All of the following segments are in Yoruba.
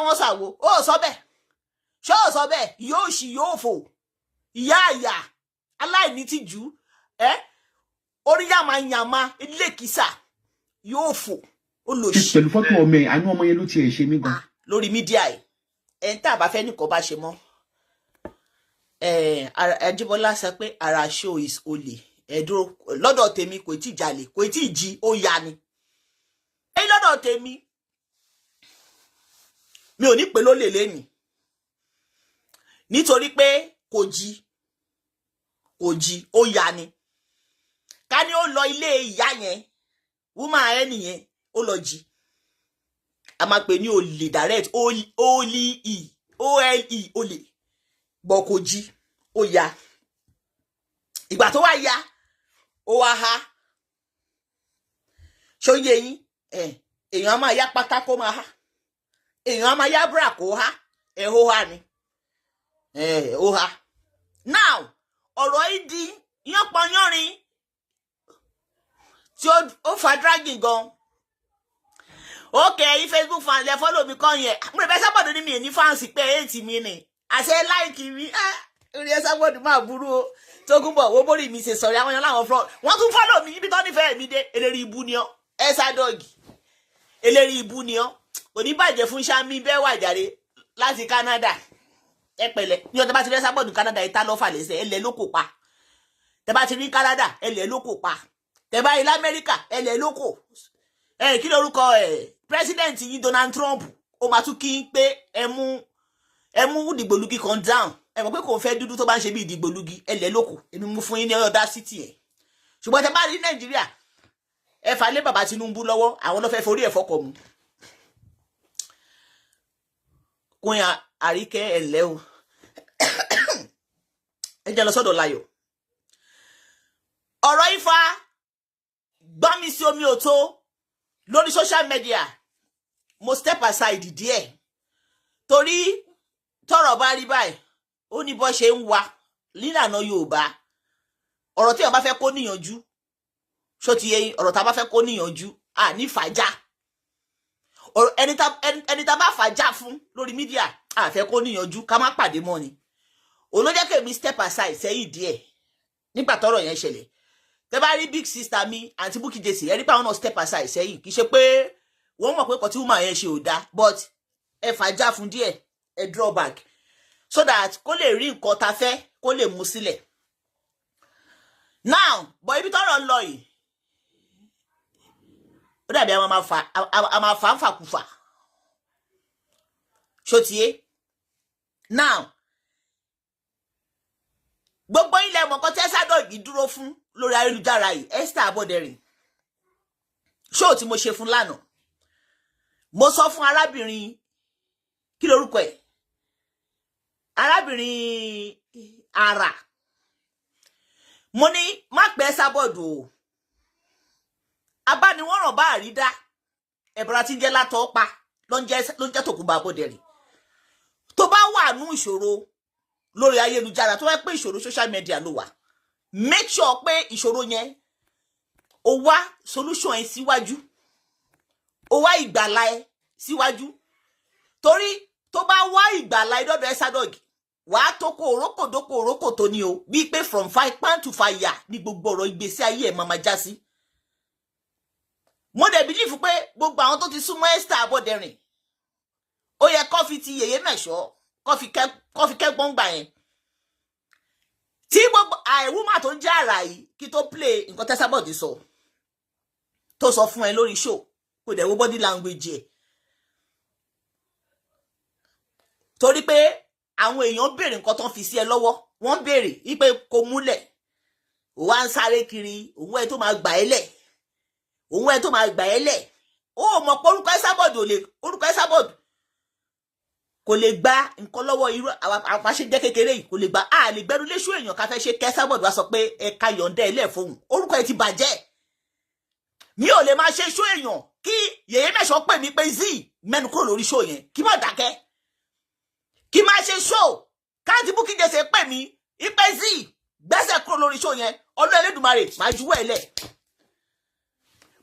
wọn ṣàwo ó sọ bẹ́ẹ̀ ṣé ó sọ bẹ́ẹ̀ yóò ṣì yóò fò ìyá àyà aláìní tìjú orí yàmàyàmà ilé kìsà yóò fò ó lò sí. pẹ̀lú fọ́tò ọmọ ẹ̀ àánú ọmọ yẹn ló tiẹ̀ ṣe mí gan. lórí mídíà ẹ̀ ń tà bá fẹ́ nìkan bá ṣe mọ́ Ajíbọ́lá sọ pé ara show is olè ẹ̀dúró lọ́dọ̀ tèmi kò tí ì jalè kò tí ì jí ó ya ni lọ́dọ̀ tèmi mi ò ní pè lólè lẹ́nìí nítorí pé kò jí ó ya ni ká ní ó lọ ilé ìyá yẹn woman ẹ nìyẹn ó lọ jí a máa pè ní olè direct ole olè bọ̀ kò jí ó ya ìgbà tó wá ya ó wá ha ṣóyè yín èèyàn á máa yá pátákó máa ha èèyàn á máa yá búrà kó ha ó ha ni ó ha now ọ̀rọ̀ yìí di yánpọnyánrin tí ó fa dragging gan okay Facebook fans lẹ follow mi kan yẹn mo be Esabod ní mi ní fans pé 8 mi ni àṣẹ like mi orí Esabod máa burú o Tókunbọ̀ wo bori mi ṣe sọ̀rọ̀ àwọn yan láwọn front wọ́n tún follow mi ibi tó nífẹ̀ẹ́ mi dé eléri ibu ni o Esadog eléri ibu ni o kò ní bàjẹ́ fún Sami be wà jàre láti Canada ẹ pẹ̀lẹ́ ní ọjọ́ bá ti rí Esabod Canada ìta lọ fà lẹ́sẹ̀ ẹlẹ́ ló kò pa tẹ́ bá ti rí Canada ẹlẹ́ ló kò pa tẹ́ bá rí America ẹlẹ́ ló kò kí lórúkọ president yìí Donald Trump ó máa tún kí pé ẹ mú dìgbòlugi kan down ẹ mọ̀ pé kò fẹ́ dúdú tó bá ń ṣe bí dìgbòlugi ẹlẹ́ ló kò èmi mú fún yín ní ọ̀dà city ẹ̀ ṣùgbọ́n tẹ́ bá rí Nàìjíríà ẹ fà lé bàbá Tinubu lọ́wọ́ àwọn ló fẹ́ forí ẹ̀ fọkọ̀ mu kóyà Àríkẹ́ ẹ̀lẹ́ o ẹ jẹ́ lọ sọ́dọ̀ Láyọ̀ ọ̀rọ̀ Ifá gbọ́n mi sí omi òtó lórí social media mo step aside díẹ̀ torí tọ́rọ̀ bá rí báyìí ó ní bó ṣe ń wá nílànà Yorùbá ọ̀rọ̀ tí ó bá fẹ́ kó níyànjú ṣó ti yé ọ̀rọ̀ tá bá fẹ́ kó níyànjú ní fàájà ẹni tá bá fàájà fún lórí mídíà fẹ́ kó níyànjú ká má pàdé mọ́ ni òun ló jẹ́ kí step aside sẹ́yìn díẹ̀ nígbà tọ́rọ̀ yẹn ṣẹlẹ̀ tẹ́ bá rí big sister mi àǹtí Bukky Jesse ẹ rí pé àwọn náà step aside sẹ́yìn kì í ṣe pé wọ́n mọ̀ pé kò tí woman yẹn ṣe ò dá but ẹ fàájà fún díẹ̀ ẹ draw back so that kó lè rí nǹkan tá fẹ́ kó lè mú sílẹ̀ now bọ̀ ibi tọ́rọ̀ ń lọ yìí ó dàbí àwọn máa fà ń fàkúfà ṣó tiye now gbogbo ilẹ̀ mọ̀kọ́ tí Esabod dúró fún lórí ayélujára yìí Esther Aboderin ṣóò tí mo ṣe fún lánàá mo sọ fún arábìnrin kí lorúkọ ẹ̀ arábìnrin ara mo ní má pẹ́ Esabod o abániwọ̀ràn bá àrídá ẹ̀bùrà tí ń jẹ́ látọ̀ pa ló ń jẹ́ Tókunbọ̀ Aboderin tó bá wà nú ìṣòro lórí ayélujára tó wá pé ìṣòro social media ló wà make sure pé ìṣòro yẹn ó wá solution ẹ síwájú ó wá ìgbàlà ẹ síwájú torí tó bá wá ìgbàlà ẹ dọ́dọ̀ Esabod wàá tó kó orókòdókò tó ní o bíi pé from pan to fire ní gbogbo ọ̀rọ̀ ìgbésí ayé ẹ̀ máa já sí mo dẹ̀ believe pé gbogbo àwọn tó ti súnmọ́ Esther Aboderin ó yẹ kó fi ti yèyé mẹ́ṣọ́ kó fi kẹ́gbọ́n gbà yẹn tí gbogbo àìwúmà tó ń jẹ́ àrà yìí kí tó play nǹkan tí Esabod tó sọ fún ẹ lórí show kò dẹ̀ wo body language ẹ̀ torí pé àwọn èèyàn béèrè nǹkan tó ń fi sí ẹ lọ́wọ́ wọ́n béèrè wípé kò múlẹ̀ ó wá ń sáré kiri òun ẹ tó máa gbà ẹ́ lẹ̀ òun ẹ tó máa gbà ẹ́ lẹ̀ ó mọ̀ pé orúkọ Esabod kò lè gba nǹkan lọ́wọ́ irú àwọn ṣe jẹ́ kékeré yìí kò lè gba lè gbẹ́rú léṣu èèyàn ká fẹ́ ṣe kí Esabod wá sọ pé ẹ̀ka yọ̀ǹda ilé fóun orúkọ ẹ ti bàjẹ́ mi ò lè máa ṣe ṣó èèyàn kí yèyé mẹ́ṣọ́ pè mí pé zi mẹ́nu kúrò lórí ṣó yẹn kí má dákẹ́ kí má ṣe ṣó káàtì Bukky Jesse pè mí ipe zi gbẹ́sẹ̀ kúrò lórí ṣó yẹn Ọlọ́run Elédùmarè máa juwọ́ ẹ̀ lẹ̀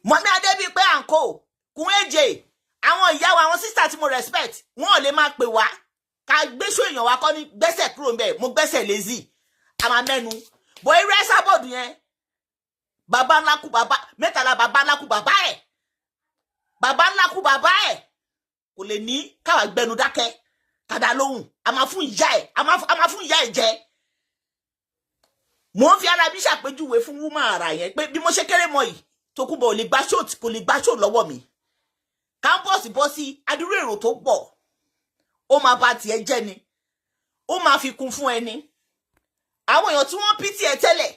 mọ́mí Adébíyìpé àǹkó kún èjè àwọn ìyá wa àwọn sister tí mo respect wọn ò lè máa pè wá ká gbéṣó èèyàn wa kọ́ ní gbẹ́sẹ̀ kúrò ńbẹ̀ mo gbẹ́sẹ̀ lazy àmà mẹ́nu bọ̀ irú ẹ̀sà bọ́ọ̀dù yẹn bàbá ńlá kú bàbá mẹ́tàlá bàbá ńlá kú bàbá ẹ̀ kò lè ní káwà gbẹnu dákẹ́ kàdá lóhùn a máa fún ìyá ẹ̀ a máa fún ìyá ẹ̀ jẹ. Mo ń fi ara bí ṣàpèjúwe fún wúmà ara yẹn pé bí mo ṣe kéré mọ́ yìí Tókunbọ̀ kò lè gbá ṣó lọ́wọ́ mi kámpọ́ọ̀sì bọ́ sí adúrú èrò tó pọ̀ ó máa bá tiẹ̀ jẹ́ ni ó máa fi kún fún ẹni. Àwọn èèyàn tí wọ́n pìtì ẹ̀ tẹ́lẹ̀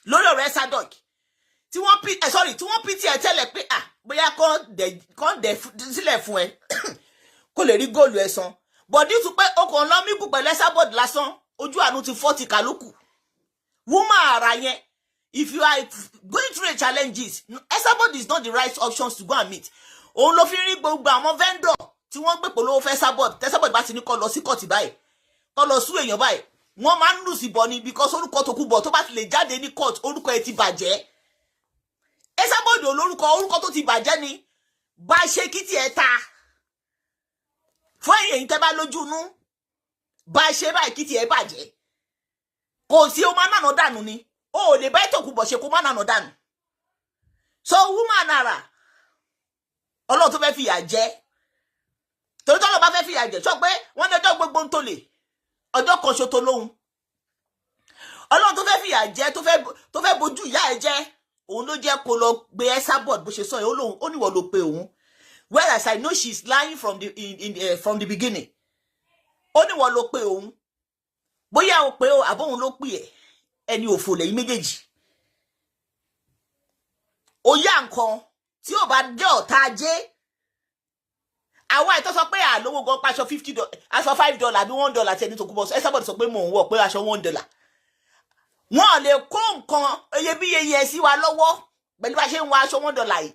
lórí ọ̀rọ̀ Esadog tí wọ́n pìtì ẹ̀ tẹ́lẹ̀ pé bóyá kàn dẹ̀ sílẹ̀ fún ẹ kó lè rí góòlù ẹ̀ san bọ̀dí tún pé okùn lọ mígùn pẹ̀lú Esabod lásán ojú àánú ti fọ́ ti kálukú. Woman ara yẹn if you are going through a challenges Esabod is not the right options to go and meet. Òun ló fi rí gbogbo àwọn vendor tí wọ́n gbé polówó fẹ́ Esabod bá ti ní kó lọ sí kọ́ọ̀tì báyìí kó lọ sú èèyàn báyìí wọ́n máa ń lù sí bọ́ ni because orúkọ Tókunbọ̀ tó bá ti lè jáde ní court orúkọ ẹ̀ ti bàjẹ́. Esabod orúkọ tó ti bàjẹ́ ni bá ṣe kí tiẹ̀ ta fún èyí tẹ́ bá lójú inú bá ṣe báyìí kí tiẹ̀ bàjẹ́ kò sí o máa nànà dànù ni o ò lè bá Tókunbọ̀ ṣe kó má nànà dànù. So woman ara Ọlọ́run tó fẹ́ fìyà jẹ torí tọ́lọ́ bá fẹ́ fìyà jẹ sọ pé wọ́n ní ọjọ́ gbogbo ń tó lè ọjọ́ kan ṣo tó lóhun. Ọlọ́run tó fẹ́ fìyà jẹ tó fẹ́ bojú ìyá ẹ̀ jẹ́ òun ló jẹ́ kó lọ gbé Esabod bó ṣe sọ yẹn ó níwọ̀ ló pe òun whereas I know she's lying from the beginning. Ó níwọ̀ ló pe òun bóyá o pé o àbóhun ló pè ẹ́ ẹni òfò lẹ́yìn méjèèjì. Ó yá nǹkan tí ò bá jẹ́ ọ̀tá ajé àwa ìtọ́ sọ pé àlówó gan pa aṣọ $50 aṣọ $5 bí $1 tí ẹni Tókunbọ̀ Esabod sọ pé mò ń wọ̀ pé aṣọ $1. Wọ́n lè kó nǹkan iyebíye yẹ sí wa lọ́wọ́ pẹ̀lú bá ṣe ń wọ aṣọ $1 yìí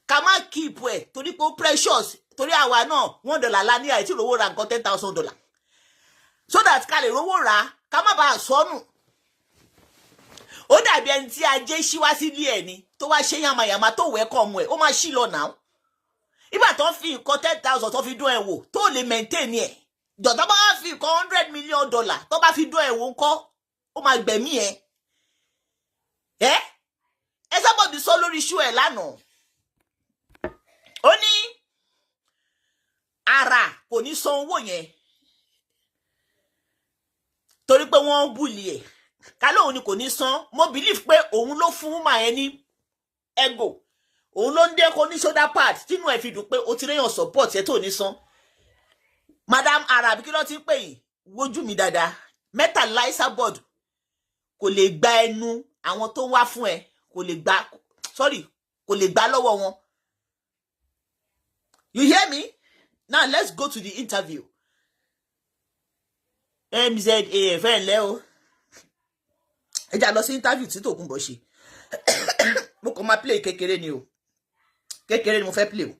ká má keep ẹ̀ torí pé ó precious torí àwa náà $1 lá ní àìtí rówó ra nǹkan $10,000 so that ká lè rówó ra ká má bàa sọnù. Ó dàbí ẹni tí ajé ṣí wá sílé ẹ̀ ni tó wá ṣe yàmàyàmà tó wẹ́kọ̀ ọmọ ẹ̀ ó máa ṣí lọ náà. Ìgbà tó ń fi nǹkan $10,000 tó fi dún ẹ̀ wò tó lè maintain ẹ̀ jọ̀tọ́ bá fi nǹkan $100 million tó bá fi dún ẹ̀ wò ńkọ́ ó máa gbẹ̀mí ẹ̀. Esabod sọ lórí iṣu ẹ̀ lánàá ó ní ara kò ní san owó yẹn torí pé wọ́n ń bùlì ẹ̀ ká lóun ni kò ní san. Mo believe pé òun ló fún mà ẹ́ ní ego òun ló ń dé kó ní shoulder pad tínú ẹ̀ fi dùn pé ó ti réyàn support ẹ̀ tó ní san. Madam Arab kí ló ti ń pè yìí wojú mi dáadáa mẹ́tàlá Esabod kò lè gba ẹnu àwọn tó wá fún ẹ kò lè gbà lọ́wọ́ wọn. You hear me? Now let's go to the interview. MZAF ńlẹ́ o ẹ já lọ sí interview tí Tókunbọ̀ ṣe mo kàn máa play kékeré ni o kékeré ni mo fẹ́ play o.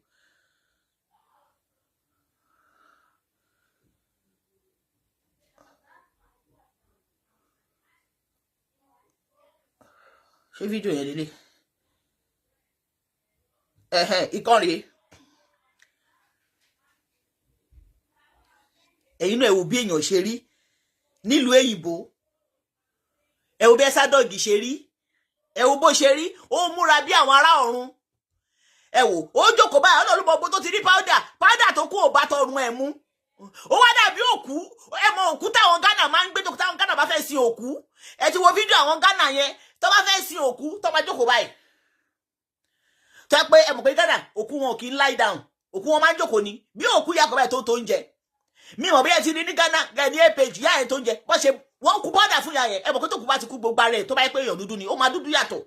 Ṣé fídíò yẹn lélẹ̀ ìkànnì ẹ̀yin náà ẹ wò bí èèyàn ṣe rí nílùú èyìnbó ẹ wò bí Esadog ṣe rí ẹ wò bó ṣe rí ó múra bí àwọn ará ọ̀run ẹ wò ó jókòó báyìí Ọlọ́run mọ̀ tó ti rí powder tó kú ò bá tọrùn ẹ̀ mú ó wá dàbí òkú ẹ mọ òkú táwọn Ghana máa ń gbé jókòó táwọn Ghana bá fẹ́ sin òkú ẹ ti wo fídíò àwọn Ghana yẹn tó bá fẹ́ sin òkú tó bá jókòó báyìí tó pé ẹ mọ̀ pé Ghana òkú wọn kì í lie down òkú wọn máa ń jókòó ni bí òkú yàgò báyìí tó ń jẹ mi mọ̀ bí ẹ ti rí ní Ghana gẹ̀ẹ́dì èpèjì yá ẹ̀ tó ń jẹ bọ́ ṣe wọ́n kú bọ́dà fún ìyá yẹn ẹ mọ̀ pé tó kú bá ti kú gbogbo ara ẹ̀ tó bá yẹ pé èèyàn dúdú ni ó máa dúdú yàtọ̀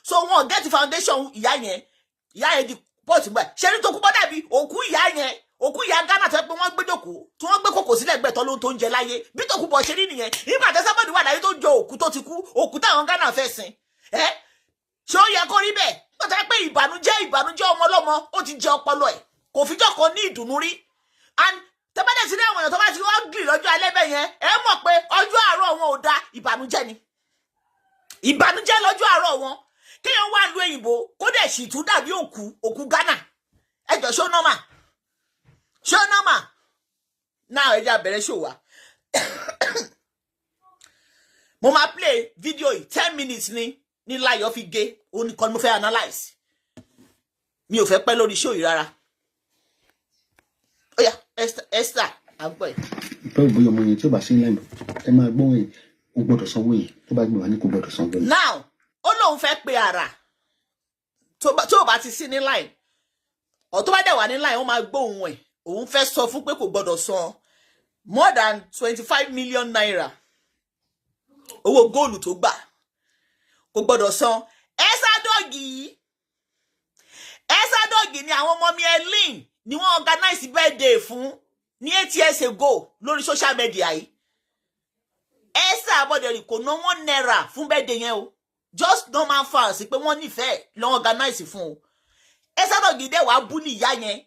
so wọn get foundation ìyá yẹn di pọ́ọ̀tì gbà ṣe ní tó kú bọ́dà bí òkú ìyá Ghana tó yẹ pé wọ́n gbé jókòó tí wọ́n gbé kòkò sílẹ̀ gbẹ̀tọ́ ló tó ń jẹ láyé bí tó kú bọ̀ ṣe rí nìyẹn nígbà tó Esabod wà láyé tó jọ òkú tó ti kú òkú táwọn Ghana fẹ́ sin ṣé ó yẹ kó rí bẹ́ẹ̀ nígbà tó yẹ pé ìbànújẹ́ ọmọ ọlọ́mọ ó ti jẹ ọpọlọ ẹ̀ kò fíjọ́ kan ní ìdùnnú rí and tẹ́bẹ́dẹ̀ sí ní àwọn èèyàn tó bá ti wọ́n gìrì lọ́jọ́ alẹ́ bẹ́ẹ̀ yẹn ẹ mọ̀ pé ọjọ́ àárọ̀ wọn ò da ìbànújẹ́ ni ìbànújẹ́ lọ́jọ́ àárọ̀ wọn kéèyàn wà lu òyìnbó kó dẹ̀ sì tún dàbí òkú Ghana ẹjọ show normal now ẹja bẹ̀rẹ̀ show wa mo máa play video yìí 10 minutes ní Láyọ̀ fi gé òun nìkan mo fẹ́ analyse mi ò fẹ́ pẹ́ lórí show yìí rárá ó yá Esther àgbọ̀ ẹ̀. bẹ́ẹ̀ bóyá ọmọ yẹn tí ó bá sí lẹ́nu ẹ máa gbọ́ yẹn ó gbọ́dọ̀ sanwó yẹn tó bá gbé wá ní kò gbọ́dọ̀ sanwó yẹn. now ó lóun fẹ́ pe ara tó bá ti sí ní line ọ̀ tó bá dẹ̀ wà ní line ó máa gbóhùn ẹ̀ òun fẹ́ sọ fún pé kò gbọ́dọ̀ san more than 25 million naira owó góòlù tó gbà kò gbọ́dọ̀ san. Ẹsàdọ́gì ni àwọn ọmọ mi Helen ni wọ́n organize birthday fún ní 8 years ago lórí social media yìí. Esther Aboderin kò ná 1 naira fún birthday yẹn o, just normal fans pé wọ́n nífẹ̀ẹ́ lọ́n organize fún o. Ẹsàdọ́gì dẹ̀ wá bú ní ìyá yẹn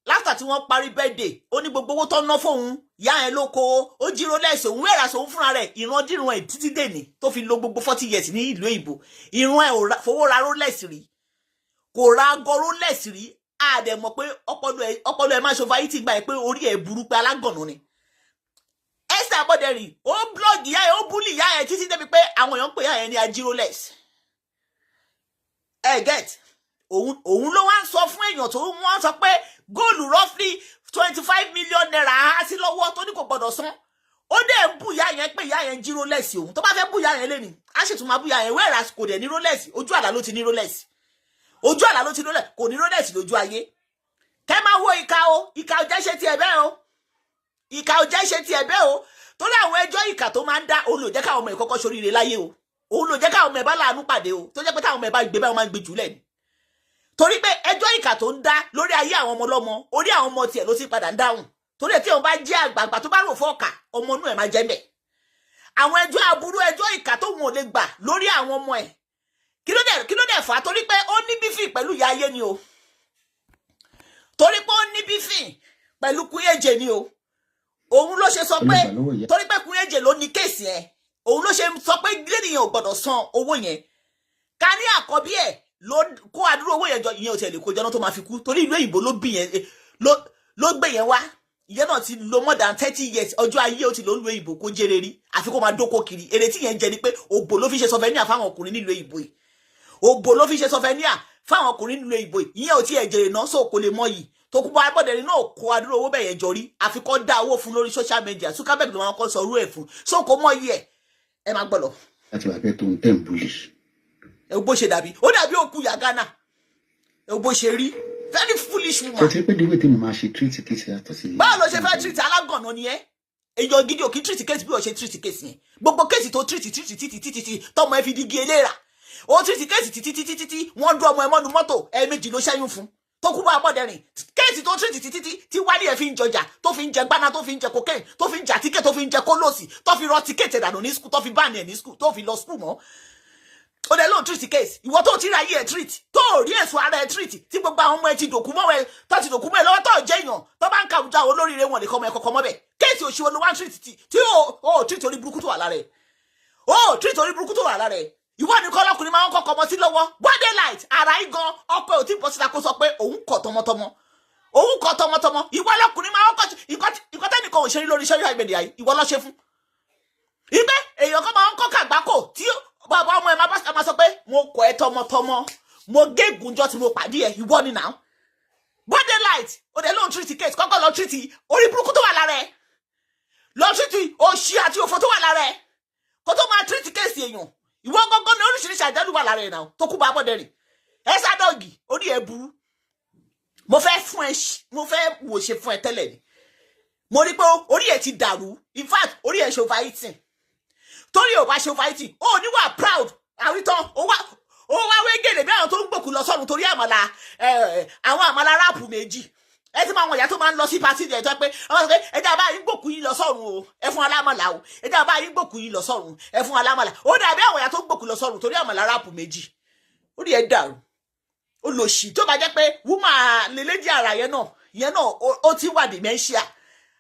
láfta tí wọ́n parí birthday ó ní gbogbo owó tó ná fóun ìyá yẹn ló kó ó jí Rolex òun wẹ̀rà sóun fúnra rẹ̀ ìrandíran ẹ̀ títí dèní tó fi lo gbogbo 40 years ní ìlú òyìnbó ìran ẹ̀ ò fowó ra Rolex rí kò ra agọ Rolex rí àdẹ̀ mọ̀ pé ọpọlọ ẹ̀ máa ṣe overheating gbà ẹ̀ pé orí ẹ̀ burú pé alágànnà ni. Esther Aboderin ó blọ́ọ̀gì ìyá ẹ̀ ó búlì ìyá ẹ̀ títí débi pé àwọn èèyàn ń pè ìyá ẹ̀ ní ají Rolex. Get òun ló wá ń sọ fún èèyàn tó wọ́n sọ pé góòlù roughly 25 million naira á sí lọ́wọ́ tó ní kò gbọ́dọ̀ san ó dẹ̀ ń bú ìyá yẹn pé ìyá yẹn jí Rolex òun tó bá fẹ́ bú ìyá yẹn lẹ́ni á sì tún máa bú ìyá yẹn wẹ́ẹ̀rà kò dẹ̀ ní Rolex ojú àlá ló ti ní Rolex ojú àlá ló ti ní Rolex kò ní Rolex lójú ayé. Kẹ́ máa wo ìka o ìka ò jẹ́ ṣe tiẹ̀ bẹ́ẹ̀ o ìka ò jẹ́ ṣe tiẹ̀ bẹ́ẹ̀ o torí àwọn ẹjọ́ ìka tó máa ń dá òun ló jẹ́ káwọn ọmọ ẹ̀ kọ́kọ́ ṣoríire láyé o òun ló jẹ́ káwọn ọmọ ẹ̀ bá láàánú pàdé o tó jẹ́ pé táwọn ọmọ ẹ̀ bá gbé báwọn máa ń gbé jùlẹ̀ ni torí pé ẹjọ́ ìkà tó ń dá lórí ayé àwọn ọmọ ọlọ́mọ orí àwọn ọmọ tiẹ̀ ló ti padà ń dáhùn torí ẹ̀ tí wọ́n bá jẹ́ àgbààgbà tó bá rò fọ́ọ̀kà ọmọ inú ẹ̀ máa jẹ́ mẹ́ àwọn ẹjọ́ aburú ẹjọ́ ìkà tó wọn ò lè gbà lórí àwọn ọmọ ẹ̀ kí ló dẹ̀ fà á torí pé ó ní bífì pẹ̀lú ìyá ayé ni o torí pé ó ní bífì pẹ̀lú Kúyèjè ni o òun ló ṣe sọ pé torí pé Kúyèjè ló ní kéèsì ẹ̀ òun ló ṣe sọ pé gíléèdì ò gbọ́dọ̀ san owó yẹn ká ní àkọ́bí ẹ̀ ló kó àdúró owó yẹn jọ ìyẹn ò tẹ̀lé kó jọ́nà tó máa fi kú torí ìlú òyìnbó ló bí yẹn ló gbé yẹn wá ìyẹn náà ti lo more than 30 years ọjọ́ ayé ó ti lò ń lo òyìnbó kó jèrè rí àfi kó máa dóko kiri èrè tí yẹn jẹ ni pé òbò ló fi ṣe sọfẹ́níà fáwọn ọkùnrin nílùú òyìnbó yìí òbò ló fi ṣe sọfẹ́níà fáwọn ọkùnrin nílùú òyìnbó yìí ìyẹn ò tí ẹ̀ jèrè náà sọ kò lè mọ yìí tó kú bá Aboderin náà kó àdúró owó bẹ̀yẹn jọ rí àfi kó dá owó fún lórí social media Zuckerberg ló máa kọ́ sọ orú ẹ̀ fún so kò mọ yìí ẹ máa gbọ́dọ̀. láti wà pẹ́ tó ń tẹ̀ ń bulì. ẹ bó ṣe dàbí ó dàbí òkú ya Ghana bó ṣe rí very foolish woman. kò tí pé díwé tí mo máa ṣe treat case yàtọ̀ sí. báwo ló ṣe fẹ́ treat alágànnà ni ẹ́ èèyàn gidi ò kí treat case bí o ṣe treat case yẹn gbogbo case tó treat títí tọmọ ẹ fi digi eléra ó treat case títí wọ́n dún ọmọ ẹ mọ́nu mọ́tò ẹ̀ẹ̀mejì ló ṣẹ́yún fún tó kú bá Aboderin case tó treat títí tí wálé ẹ fi ń jọjà tó fi ń jẹ gbaná tó fi ń jẹ cocaine tó fi ń jà tíkẹ́ tó fi ń jẹ kólóòsì tó fi rọ tíkẹ́ẹ̀tì dànù ní school tó fi báàní ẹ̀ ní school tó fi lọ school mọ́ ó dẹ̀ lóun treat case ìwọ tó ti ra ayé ẹ̀ treat tó rí èso ara ẹ̀ treat tí gbogbo àwọn ọmọ ẹ̀ ti dòkú mọ́ ẹ̀ tó ti dòkú mọ́ ẹ̀ lọ́wọ́ tó jẹ́ èèyàn tó bá ń ka àwùjọ olóríire wọn lè kọ́ ọmọ ẹ̀ kọ́kọ́ mọ́ bẹ̀ case òṣìwọ́ ló wá ń treat tí ó treat orí burúkú tó wà lára ẹ̀ ó treat orí burúkú tó wà lára ẹ̀ ìwọ ní kọ́ ọlọ́kùnrin máa ń kọ́kọ́ ọmọ sí lọ́wọ́ body light ara igan ọkọ ẹ̀ ò tí ì bọ́ síta kó sọ pé òun kọ̀ tọmọtọmọ ìwọ ọlọ́kùnrin máa ń kọ́ ìkọ́ tẹ́nìkan ò ṣe rí lórí social media yìí ìwọ ló ṣe fún ibẹ̀ èèyàn kan máa ń kọ́ kàgbákò tí bàbá ọmọ ẹ̀ máa sọ pé mo kọ̀ ẹ́ tọmọtọmọ mo gégùn jọ tí mo pàdé ẹ̀ ìwọ ni náà body light ó dẹ̀ lóun treat case kọ́kọ́ lọ treat orí burúkú tó wà lára ẹ̀ lọ treat òṣì àti òfò tó wà lára ẹ̀ kó tó máa treat case èèyàn ìwọ gọ́gọ́ ní oríṣiríṣi àjálù wà lára ẹ̀ náà tó kú bá Aboderin Ẹsàdọ́gì orí ẹ̀ burú mo fẹ́ wò ṣe fún ẹ tẹ́lẹ̀ ni mo rí pé orí ẹ̀ ti dàrú in fact orí ẹ̀ ṣe overeating torí ò bá ṣe overeating ó ní wà proud àwítán ó wá wégèlè bí àwọn tó ń gbòkú lọ sọ́run torí àmàlà àwọn àmàlà ráàpù méjì ẹ ti máa wọn ìyá tó máa ń lọ sí pàtí ìdí ẹjọ́ pé ọmọ sọ pé ẹjọ́ àbá yín gbòkú yín lọ sọ́run o ẹ fún alámàlà o ẹjọ́ àbá yín gbòkú yín lọ sọ́run ẹ fún alámàlà ó dàbí àwọn ìyá tó ń gbòkú lọ sọ́run torí àmàlà ráàpù méjì ó rí ẹ dàrú ó lò sí tó bá jẹ́ pé wúmà lélẹ́dí ara yẹn náà ó ti wà dementia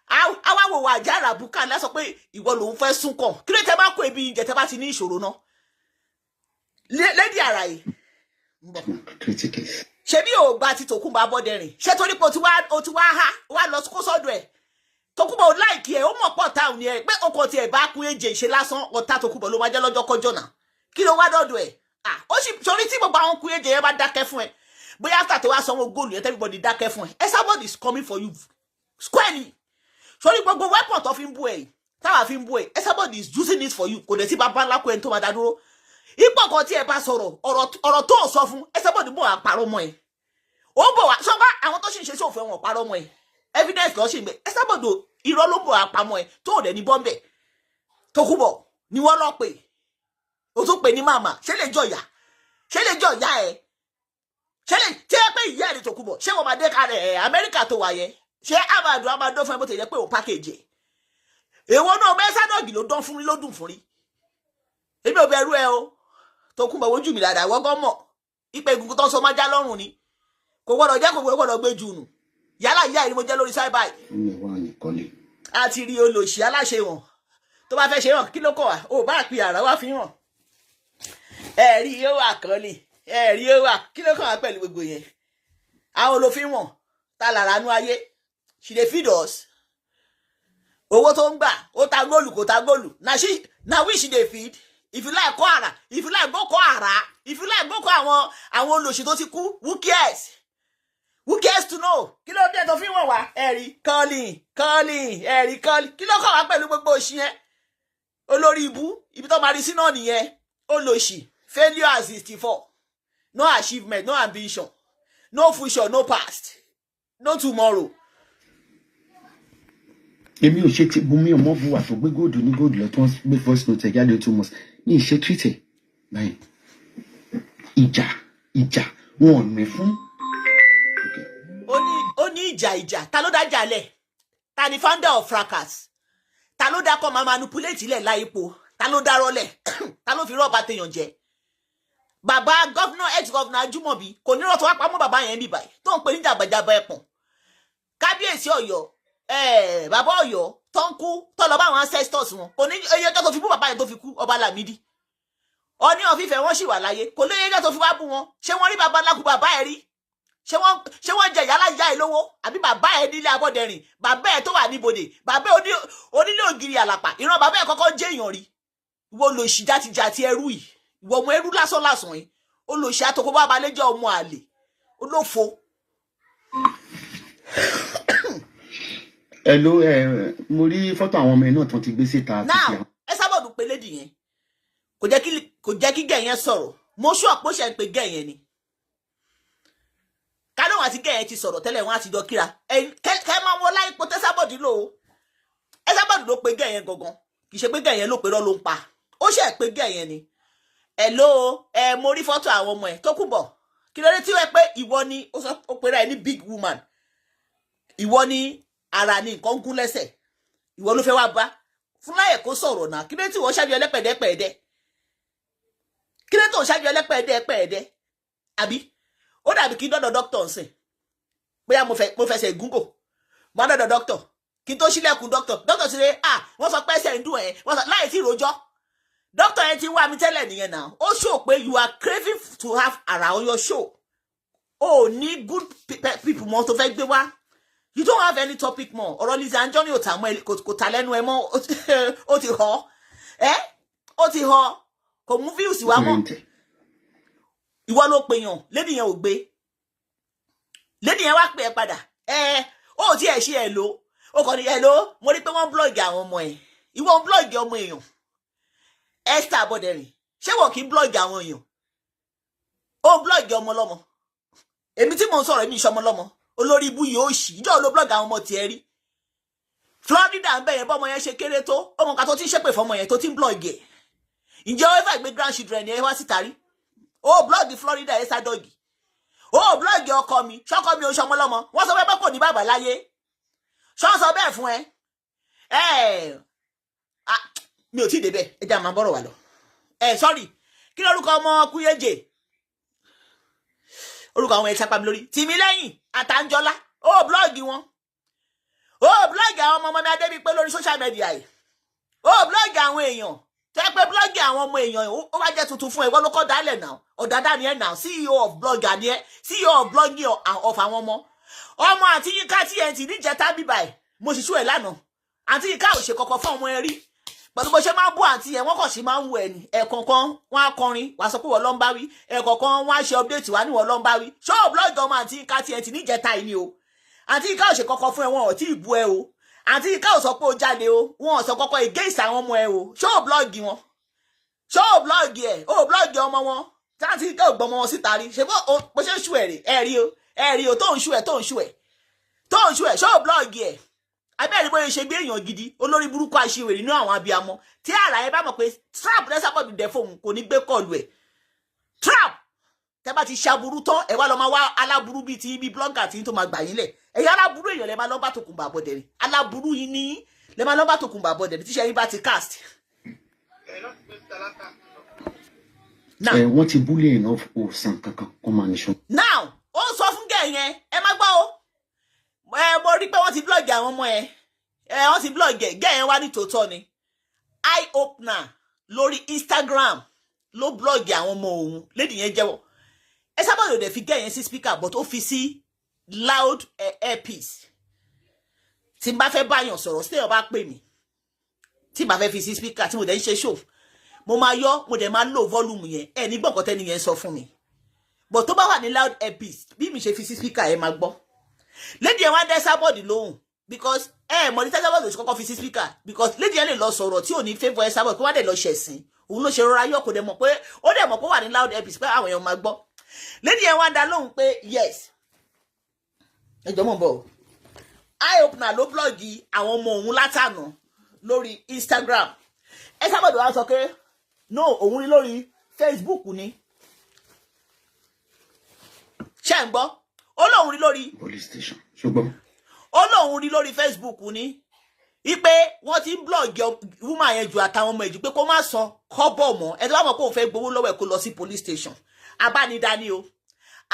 àwa wò wà àjàrà bùkà lásọ pé ìwọ lòun fẹ́ sún kàn kí ló tẹ bá kó ebi ìjẹ tẹ bá ti ní ìṣòro náà lẹ́dí ara yìí ṣe bí ò gba ti Tòkunbọ̀ Abọ́dẹrìn ṣé torí pé o ti wá lọ kó sọ́dọ̀ ẹ̀ Tòkunbọ̀ ò láìkí ẹ̀ ó mọ̀ pọ̀ táwọn ẹ̀ pé ọkọ̀ tiẹ̀ bá kú èjè ṣe lásán ọ̀tá Tòkunbọ̀ ló máa jẹ́ lọ́jọ́ kọjọ́ náà kí ló wá dọ̀dọ̀ ẹ̀ ó sì torí tí gbogbo àwọn kú èjè yẹn bá dákẹ́ fún ẹ bóyá after tó wá sanwó góòlù yẹn everybody dákẹ́ fún ẹ Esabod is coming for you squarely torí gbogbo weapon tó fi ń bú ẹ táwa fi ń bú ẹ Esabod is using it for you kò dẹ̀ sí bàbá ńlá kó ẹni tó máa dá dúró ipò kan tí ẹ bá sọ̀rọ̀ ọ̀rọ̀ tó sọ fún Esabod bọ̀ àparọ́ mọ́ ẹ ó bọ̀ wá sọ́gbà àwọn tó sì ń ṣe sófin wọn parọ́ mọ́ ẹ evidence lọ́ sì ń gbé Esabod irọ́ ló bọ̀ àpamọ́ ẹ tó ò dẹ̀ ní bọ́m̀bẹ̀ Tòkunbọ̀ ni wọ́n lọ pè ó tún pè ní màmá ṣé lè jọ ìyá ẹ ṣé lè tí ẹ pé ìyá ẹ ní Tòkunbọ̀ ṣé wọ́n máa dé kalẹ̀ ẹ̀ Amẹ́ríkà tó wà yẹn ṣé àmàdó fún ẹ bó ti yẹ pé òun pákéjì èwo náà mẹ́sàdọ̀gì ló dán fún rí ló dùn fún rí èmi ò bẹ̀rù ẹ o Tòkunbọ̀ wojú mi dáadáa wọ́n gan mọ̀ ipe egungun tó ń sọ máa já lọ́rùn ni kò gbọ́dọ̀ jẹ́ kò gbọ́dọ̀ gbé jù nù yálà ìyá ìrìn mo jẹ́ lórí sáíbà yìí àti rí olóṣì aláṣẹ wọn tó bá fẹ́ ṣe hàn kí ló kọ̀ wá ò bá pè àrà wá fi hàn ẹ̀rí yóò wà kọ́lé ẹ̀rí yóò wà kí ló kàn wá pẹ̀lú gbogbo yẹn àwọn olófin wọn ta lára nú ayé she dey feed us owó tó ń gbà ó ta góòlù kò ta góòlù na we she dey feed if you like kọ́ àrà if you like go kọ́ àrà if you like go kọ́ àwọn olóṣì tó ti kú who cares to know kí ló dé tó fi wọ̀n wá ẹ̀rí calling ẹ̀rí calling kí ló kàn wá pẹ̀lú gbogbo òṣì yẹn olórí ibi tó máa rí sí náà nìyẹn olóṣì failure as 64 no achievement no ambition no future no past no tomorrow. èmi ò ṣe ti Bùnmi ọmọ buwa tó gbé góòdù ní góòdù lọ tó ń gbé voice note jáde 2 months ní ìṣe twitter báyìí ìjà wọn ò mẹ fún. ó ní ìjà ta ló dájà lẹ̀ ta ni founder of fracas ta ló dákọ̀ máa manipulate ilẹ̀ láìpo ta ló dárọ́ lẹ̀ ta ló fi rọ́ọ̀bà téèyàn jẹ bàbá gọ́fúnà ex-gọ́fúnà Ajímọ̀bí kò ní rọ́ọ̀tọ̀ wá pamọ́ bàbá yẹn bí báyìí tó ń pè ní jàbàjàbà ẹ̀pọ̀n kábíyèsí Ọ̀yọ́ bàbá Ọ̀yọ́ tó ń kú tó lọ bá àwọn ancestors wọn kò ní iye tó fi bú bàbá yẹn tó fi kú Ọba Lámídì Ọọ̀ni of Ifẹ̀ wọ́n sì wà láyé kò ní iye tó fi wá bú wọn ṣé wọ́n rí bàbá lákú bàbá ẹ̀ rí ṣé wọ́n jẹ yálà ìyá ẹ̀ lówó àbí bàbá ẹ̀ nílé Abọ́dẹrìn bàbá ẹ̀ tó wà níbodè bàbá onílé ògiri àlàpà ìran bàbá ẹ̀ kọ́kọ́ jẹ́ èèyàn rí ìwọ lòṣì játijàti ẹrú yìí ìwọ ọmọ ẹrú lásán yìí ó lòṣì àtòkò bá balẹ̀ jẹ́ ọmọ àlè olófo. Hello, mo rí fọ́tò àwọn ọmọ ẹ̀ náà tó ti gbé síta. now Esabod pé lédi yẹn kò jẹ́ kí gẹ̀ yẹn sọ̀rọ̀ mo ṣú ọ̀pọ̀ ṣe ń pe gẹ̀ yẹn ni kálóhùn àti gẹ̀ yẹn ti sọ̀rọ̀ tẹ́lẹ̀ wọn àti jọ kíra kẹ́ máa wọlá ipò tẹ́sàbọ̀dì lò ó Esabod ló pe gẹ̀ yẹn gangan kì í ṣe pé gẹ̀ yẹn ló pe rọ́ ló ń pa ó ṣe pé gẹ̀ yẹn ni hello mo rí fọ́tò àwọn ọmọ ẹ̀ Tókunbọ̀ kí ló dé tí wọ́n pé ìwọ ni ó pera ẹ̀ ní big woman ìwọ ni ara ní nǹkan gún lẹ́sẹ̀ ìwọ ló fẹ́ wá bá Fúnláyẹ̀ kó sọ̀rọ̀ náà kí ló dé tí wọ́n ṣáájú ẹlẹ́pẹ̀ẹ́dẹ́pẹ̀ẹ́dẹ́ kí ló dé tó ṣáájú ẹlẹ́pẹ̀ẹ́dẹ́pẹ̀ẹ́dẹ́ àbí ó dàbí kí dọ́dọ̀ dókítà ń sìn bóyá mo fẹsẹ̀ gúngò mo dọ́dọ̀ dókítà kí n tó ṣílẹ̀kùn dókítà sí rẹ̀ wọ́n sọ pé ẹsẹ̀ ń dùn ẹ̀ wọ́n sọ láì tí rojọ́ dókítà yẹn ti wá mi tẹ́lẹ̀ nìyẹn náà ó show pé you are craving to have ara on your show ó ní good people mọ́ tó fẹ́ gbé wá you don't have any topic mọ́ ọ̀rọ̀ Lizzy Anjorin ò tà mọ́ kò tà lẹ́nu ẹ mọ́ ó ti họ ó ti họ kò mú views wá mọ́ ìwọ ló pèyàn lédi yẹn ò gbé lédi yẹn wá pè ẹ padà ó ti ẹ̀ ṣe ẹ̀ ló ó kàn ní ẹ̀ ló mo rí pé wọ́n blọ́ọ̀gì àwọn ọmọ ẹ̀ ìwọ ń blọ́ọ̀gì ọmọ èèyàn Esther Abọ́dẹrìn ṣé wọ́n kì í blọ́ọ̀gì àwọn èèyàn ó blọ́ọ̀gì ọmọ lọ́mọ èmi tí mò ń sọ̀rọ̀ èmi ìṣọmọ lọ́mọ olórí ibú yìí ó ṣì ìjọ ló blọ́ọ̀gì àwọn ọmọ tiẹ̀ rí Florida ń bẹ̀ yẹn bọ́mọ yẹn ṣe kéré tó ọmọ kan tó ti ń ṣépè fọmọ yẹn tó ti ń blọ́ọ̀gì ẹ̀ ǹjẹ́ ó fẹ́ gbé grandchildren yẹn wá síta rí ó blọ́ọ̀gì Florida Esabod ó blọ́ọ̀gì ọkọ mi ṣọ́kọ mi ò ṣọmọ lọ́mọ wọ́n sọ pé kò ní bàbá láyé ṣọ́ sọ bẹ́ẹ̀ fún ẹ mi ò tí ì débẹ̀ ẹ jẹ́ àmà bọ́rọ̀ wà lọ sorry kí lórúkọ ọmọ Kúyèjè orúkọ àwọn ẹ̀ sápá mi lórí Tìmílẹ́yìn Àtàǹjọ́lá ó blọ́ọ̀gì wọn ó blọ́ọ̀gì àwọn ọmọ mi Adébípé lórí social media yìí ó blọ́ọ̀gì àwọn èèyàn tó yẹ pé blọ́ọ̀gì àwọn ọmọ èèyàn ó wá jẹ́ tuntun fún ẹ wọ́n ló kọ́ dálẹ̀ náà ọ̀dàdà ni ẹ náà CEO of blogger ni ẹ CEO of blogging of àwọn ọmọ àti Yínká TNT níjẹta bíbá ẹ mo sì sú ẹ lánàá àti Yínká ò ṣe kọ̀kọ̀ fún ọmọ ẹ rí pẹ̀lú bó ṣe máa ń bú àǹtí yẹn wọ́n kàn sí máa ń wù ẹ̀ ní ẹ̀kọ̀ọ̀kan wọ́n á kọrin wàá sọ pé wọ́n ló ń bá wí ẹ̀kọ̀ọ̀kan wọ́n á ṣe update wá ní wọ́n ló ń bá wí ṣó blọ́ọ̀gì ọmọ àǹtí Yínká TNT níjẹta yìí ni o àǹtí Yínká ò ṣe kọ̀kọ̀ fún ẹ wọn ò tí ì bú ẹ o àǹtí Yínká ò sọ pé ó jáde o wọn ò sọ kọ́kọ́ against àwọn ọmọ ẹ o ṣó blọ́ọ̀gì wọn ṣó blọ́ọ̀gì ẹ ó blọ́ọ̀gì ọmọ wọn tí àǹtí Yínká ò gbọmọ wọn síta rí ṣe bó ṣe ń ṣú ẹ rè ẹ rí o tó ń ṣú ẹ ṣó blọ́ọ̀gì ẹ abẹ́rẹ́ bóyá ṣe bí èèyàn gidi olórí burúkú àṣìwèrè nínú àwọn abiyamọ tí àrà ẹ bá mọ̀ pé trap lẹ́sàbọ̀dù dẹ̀ fóun kò ní gbé kọlù ẹ̀ trap tẹ́ bá ti ṣaburú tán ẹ wá lọ máa wá aláburú bíi ti ibi blọ́gà tí tó máa gbà yín lẹ̀ ẹ̀yà aláburú èèyàn lẹ máa lọ́ bá Tòkunbọ̀ Àbọ̀dẹ̀rìn aláburú yín ní lẹ máa lọ́ bá Tòkunbọ̀ Àbọ̀dẹ̀rìn tíṣẹ́ yín bá ti cast. wọ́n ti búlẹ̀ iná òsàn kankan kó máa níṣó. now ó sọ fún gẹ̀ yẹn ẹ má gbọ́ o mo rí pé wọ́n ti blọ́ọ̀gì àwọn ọmọ wọ́n ti blọ́ọ̀gì gẹ̀ yẹn wá ní tòótọ́ ni eye opener lórí Instagram ló blọ́ọ̀gì àwọn ọmọ òun lédi yẹn jẹ́wọ́ ẹ sábà yóò dẹ̀ fi gẹ̀ yẹn sí speaker but ó fi sí loud earpiece tí n bá fẹ́ báyàn sọ̀rọ̀ sí èèyàn bá pè mí tí n bá fẹ́ fi sí speaker tí mo dẹ̀ ń ṣe show mo máa yọ mo dẹ̀ máa lo volume yẹn ẹ ní gbọ̀ngàn tẹ́ni yẹn sọ fún mi but tó bá wà ní loud earpiece bí mi ṣe fi sí speaker ẹ máa gbọ́ lady ẹ wá dẹ́ sábọ̀dì lóhùn because mọ̀ ní sábọ̀dì ló ṣe kọ́kọ́ fi sí speaker because lady ẹ lè lọ sọ̀rọ̀ tí ò ní favour ẹ sábọ̀dì kó wá dẹ̀ lọ ṣẹ̀sìn òun ló ṣe rọra yọ kò dẹ̀ mọ̀ pé ó dẹ̀ mọ̀ pé wà ní loud earpiece pé àwọn èèyàn máa gbọ́ lady ẹ wá dá lóhùn pé yes ẹjọ́ mọ̀ bọ̀ eye opener ló blọ́ọ̀gì àwọn ọmọ òun látànà lórí Instagram ẹ sábọ̀dì wá sọ pé no òun rí lórí Facebook ni ṣé ń gbọ́ ó lóun rí lórí police station ṣùgbọ́n ó lóun rí lórí Facebook ni ipe wọ́n ti ń blọ́ọ̀gì woman yẹn ju àtàwọn ọmọ ẹ̀jú pé kó má san kọ́bọ̀ mọ́ ẹ tó bá mọ̀ pé òun fẹ́ gbowó lọ́wọ́ ẹ̀ kó lọ sí police station abánidá ni o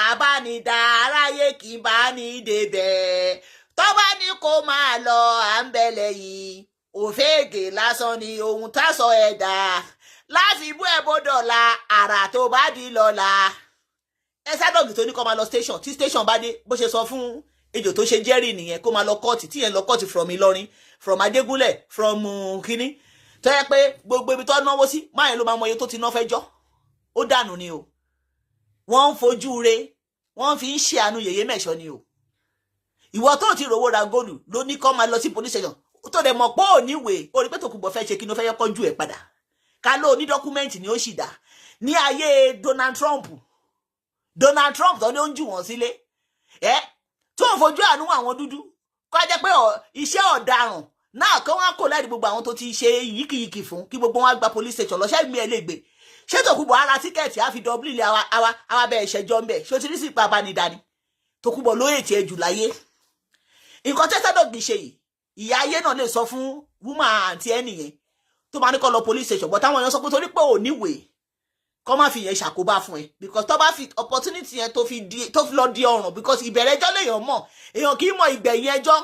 abánidá aráyé kì í bá ní débẹ̀ tó bá ní kó máa lọ à ń bẹ̀lẹ̀ yìí òféègè lásán ni ohun tá sọ ẹ̀dá láfi bú ẹ bọ́dọ̀la àrà tó bá di lọ́la ẹ sádọ̀gì tó ní kó máa lọ station tí station bá dé bó ṣe sọ fún ejò tó ṣe jẹ́rìí nìyẹn kó máa lọ kọ́ọ̀tì tí yẹn lọ kọ́ọ̀tì from Ìlọrin from Adégúnlẹ̀ from kínní tó yẹ pé gbogbo ibi tó náwó sí máyẹn ló máa mọ iye tó ti ná fẹ́jọ́ ó dànù ni o wọ́n ń fojú re wọ́n fi ń ṣe àánú yèyé mẹ́ṣọ́ ni o ìwọ tó ti rówó ra góòlù ló ní kó máa lọ sí police station tó dẹ̀ mọ̀ pé ò níwèé ó rí pé Tòkunbọ̀ fẹ́ ṣe kí ló fẹ́ yẹ kọjú ẹ̀ padà ká ló ní dọ́kúmẹ́ǹtì ni ó sì dá ní ayé Donald Trump tó ní ó ń jù wọ́n sílé tó ń fojú àánú àwọn dúdú kó jẹ́ pé iṣẹ́ ọ̀daràn náà kí wọ́n kò láì gbogbo àwọn tó ti ṣe yíkìyíkì fún kí gbogbo wọn gba police station lọ́ṣẹ́ mi ẹ̀ lè gbé ṣé Tòkunbọ̀ ara tíkẹ́ẹ̀tì á fi Dublin àwa bẹ́ẹ̀ ṣẹjọ́ ń bẹ̀ ṣó ti rí sí ipa abánidání Tòkunbọ̀ ló ètì ẹ̀jù láyé nǹkan tẹ́sádọ̀gbì ṣe yìí ìyá ayé náà lè sọ fún woman àǹtí ẹnìyẹn tó máa ní kó lọ police station but táwọn èèyàn sọ pé torí pé ò níwèé kọ́ má fi yẹn ṣàkóbá fún ẹ because tó bá fi opportunity yẹn tó fi lọ di ọ̀ràn because ìbẹ̀rẹ̀ ẹjọ́ lèèyàn mọ̀ èèyàn kì í mọ ìgbẹ̀yìn ẹjọ́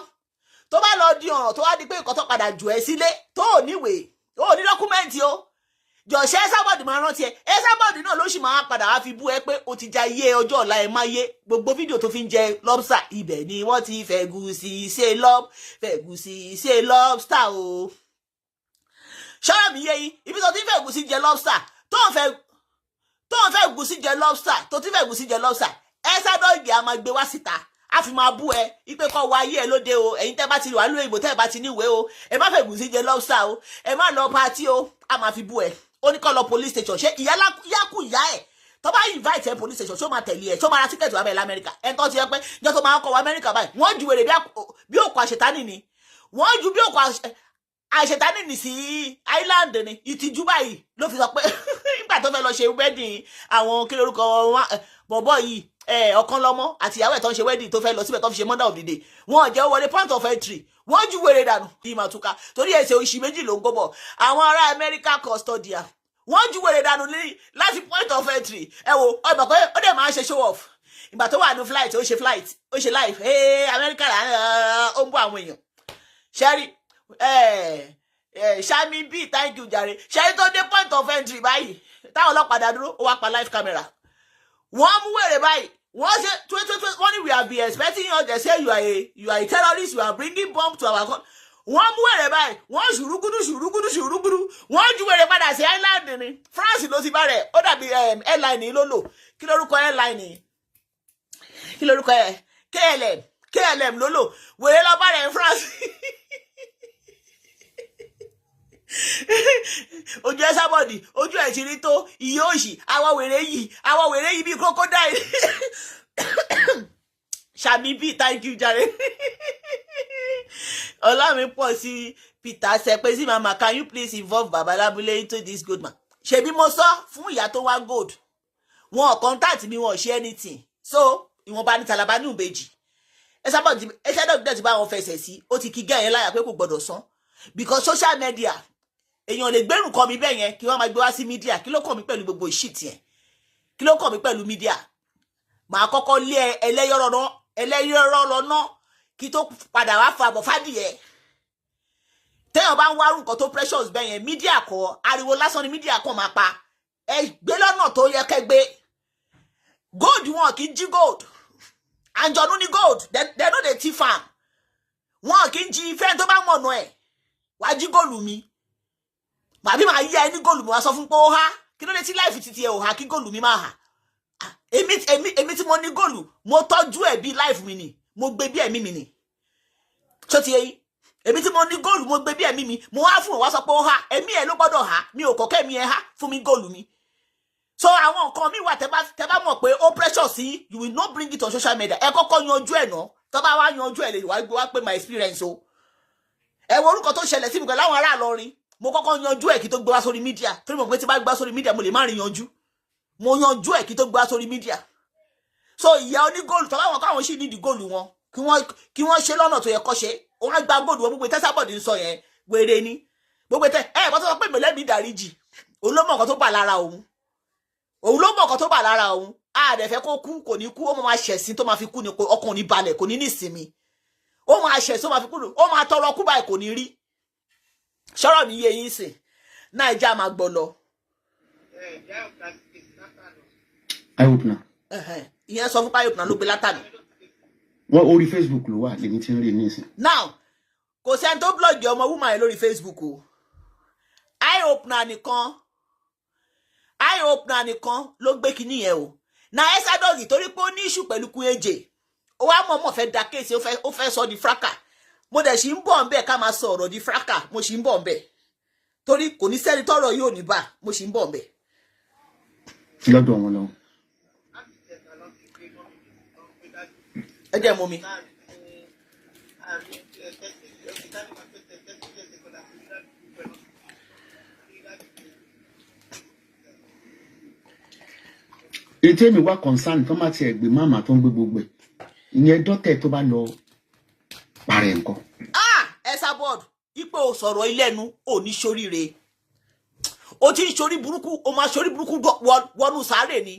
tó bá lọ di ọ̀ràn tó wá di pé nǹkan tó padà jù ẹ sílé tó ò níwèé tó ò ní dọ́kúmẹ́ǹtì o jọ̀ṣẹ́ Esabod máa rántí ẹ Esabod náà ló sì máa padà wá fi bú ẹ pé o ti ja iye ọjọ́ ọ̀la ẹ má yé gbogbo fídíò tó fi ń jẹ lobster ibẹ̀ ni wọ́n ti fẹ̀gùsì ṣe lobster o ṣọ́ra mi yé yín ibi tó ti fẹ̀gùsì jẹ lobster tó ń fẹ́ gùsì jẹ lobster tó ti fẹ́ gùsì jẹ lobster Esabod a máa gbé wá síta a fi máa bú ẹ ipe kọ́ wa ayé ẹ lóde o ẹ̀yin tẹ́ bá ti wà lóyè ìbò tẹ́ bá ti níwèé o ẹ má fẹ́ gùsì jẹ lobster o ẹ má lọ pátí o a máa fi bú ẹ ó ní kó lọ police station ṣé ìyákù ìyá ẹ̀ tó bá invite ẹ police station ṣó máa tẹ̀lé ẹ ṣó máa ra tíkẹ́ẹ̀tì wà bẹ́ẹ̀ lamẹ́ríkà ẹ̀ tó ti yẹ pé jọ́ tó máa kọ́ wa amẹ́ríkà báyìí wọ́n ju wèrè bí òkú àṣetánì ni wọ́n ju bí òkú àṣetánì ni sí island ni ìtìjú báyìí ló fi sọ pé nígbà tó fẹ́ lọ ṣe wedding àwọn kí lórúkọ bọ̀bọ̀ yìí ọ̀kan lọ́mọ àti ìyàwó ẹ̀ tó ń ṣe wedding tó fẹ́ lọ síbẹ̀ tó fi ṣe mother of the day wọ́n jẹ́ wọlé point of entry wọ́n ju wèrè dànù ìmọ̀túnká torí ẹ̀sẹ̀ oṣù méjì ló ń gbọ́bọ̀ àwọn ará America custodian wọ́n ju wèrè dànù láti point of entry ẹ wo ọgbà pé ó dẹ̀ máa ń ṣe show off ìgbà tó wà ní flight ó ṣe live America ó ń bọ́ àwọn èèyàn ṣẹ́rí Shami B, thank you jàre. Ṣé tó dé point of entry báyìí táwọn ọlọ́pàá dá dúró ó wá pa live camera. Wọ́n mú wèrè báyìí. Wọ́n ṣe 2020 we have been expecting you they say you are a terrorist, you are bringing bomb to our country. Wọ́n mú wèrè báyìí. Wọ́n ṣùrùgùdù. Wọ́n ju wèrè padà sí island ni. France ló ti bá rẹ̀. Ó dàbí airline ló lò. Kí lórúkọ airline? Kí lórúkọ ẹ̀? KLM ló lò. Wèrè lọ bá rẹ̀ ní France. Ojú ẹ sábọ̀dì ojú ẹ̀ ti rí tó iye òṣì àwọn wèrè yìí bí crocodile. Shami B, thank you jàre. Ọlámi pọ̀ sí Peter Sepezi mama, can you please involve Baba Labule into this good man? Ṣebí mo sọ fún ìyá tó wá gold wọn contact mi wọn ṣe anything so ìwọ̀nba ní talaba ní ìbejì ẹ sábọ̀dì ẹ ṣẹ́dọ̀ ti bá wọn fẹsẹ̀ sí ó ti kí gẹ́yẹn láyà pé kò gbọ́dọ̀ san because social media èèyàn lè gbẹ́rù kọ́ mi bẹ́ẹ̀ yẹn kí wọ́n máa gbé wá sí mídíà kí ló kàn mí pẹ̀lú gbogbo ìṣìtì yẹn kí ló kàn mí pẹ̀lú mídíà màá kọ́kọ́ lé ẹlẹ́yọ̀rọ̀ lọ́nà kí tó padà wá fa àbọ̀ fádìyẹ téèyàn bá ń wá nǹkan tó precious bẹ́ẹ̀ yẹn mídíà kọ́ ariwo lásán ni mídíà kọ́ máa pa ẹ gbé lọ́nà tó yẹ kẹ́ gbé gold wọn kì í jí gold àǹjọ̀nú ni gold they no dey thief am wọn kì í jí ìfẹ́ tó bá mọ̀nà ẹ̀ wá jí góòlù mi màbí màá yí ẹ ní góòlù mi wá sọ fún pé ó há kí ló dé tí láìfì títí ẹ ò há kí góòlù mi máa hà èmi tí mo ní góòlù mo tọ́jú ẹ̀ bí láìfì mi ni mo gbé bí ẹ̀mí mi ni tó ti yẹ yín èmi tí mo ní góòlù mo gbé bí ẹ̀mí mi mo wá fún wa sọ pé ó há ẹ̀mí ẹ̀ ló gbọ́dọ̀ há mi ò kọ́kẹ́ mi ẹ̀ há fún mi góòlù mi so àwọn nǹkan mi wà tẹ́ bá mọ̀ pé ó precious sí you will not bring it on social media ẹ kọ́kọ́ yanjú ẹ̀ náà tó bá wá yanjú ẹ̀ lè wá gbé wá pé my experience o ẹ wo orúkọ tó ṣẹlẹ̀ sí mi pẹ̀lú àwọn ará Ìlọrin mo kọ́kọ́ yanjú ẹ̀ kí tó gbé wá sórí mídíà torí mo pé tí bá gbé wá sórí mídíà mo lè má rí yanjú mo yanjú ẹ̀ kí tó gbé wá sórí mídíà so ìyá onígóòlù tó báwọn káwọn sì nídìí góòlù wọn kí wọ́n ṣe lọ́nà tó yẹ kọ́ ṣe wọ́n á gba góòlù wọn gbogbo tẹ́sàbọ̀dì ń sọ yẹn wèrè ni gbogbo bọ́ tó sọ pé mẹ̀lẹ́bí ìdáríjì òun ló mọ̀ nǹkan tó bà lára òun a dẹ̀ fẹ́ kó kú kò ní kú ó máa ṣẹ̀sín tó máa fi kú ni ọkàn ò ní balẹ̀ kò ní ní ìsinmi ó máa ṣẹ̀sín ó máa fi kú ó máa tọrọ kú báyìí kò ní rí ṣọ́rọ̀ mi yé yín sìn Naija máa gbọ́ lọ. ìyẹn sọ fún Eye-Opener ló gbé látàná. wọ́n orí Facebook ló wà lèmi tí ń rí nísìn. now kò sẹ́ni tó blọ́ọ̀gì ọmọ woman yẹn lórí Facebook o Eye-Opener nìkan ló gbé kinní yẹn o na Esadog torí pé ó ní ìṣù pẹ̀lú Kúnjé ó wá mọ̀ọ́mọ̀ fẹ́ da kéèsì ó fẹ́ sọ di fraka mo dẹ̀ sì ń bọ̀ ńbẹ̀ ká máa sọ ọ̀rọ̀ di fraka mo sì ń bọ̀ ńbẹ̀ torí kò ní sẹ́ni tọ́rọ̀ yóò ní bá mo sì ń bọ̀ ńbẹ̀. lọ́dọ̀ wọn lọ. ẹ jẹ́ mú mi. ètò èmi wá concern tó máa ti ẹ̀gbẹ́ máàmá tó ń gbé gbogbo ẹ̀ ìyẹn dọ́tẹ̀ tó bá lọ parẹ́ nǹkan. Esabod ipò sọ̀rọ̀ ilẹ̀nu ò ní ṣoríire ó ti ń ṣorí burúkú ó máa ṣorí burúkú wọnú sáré ni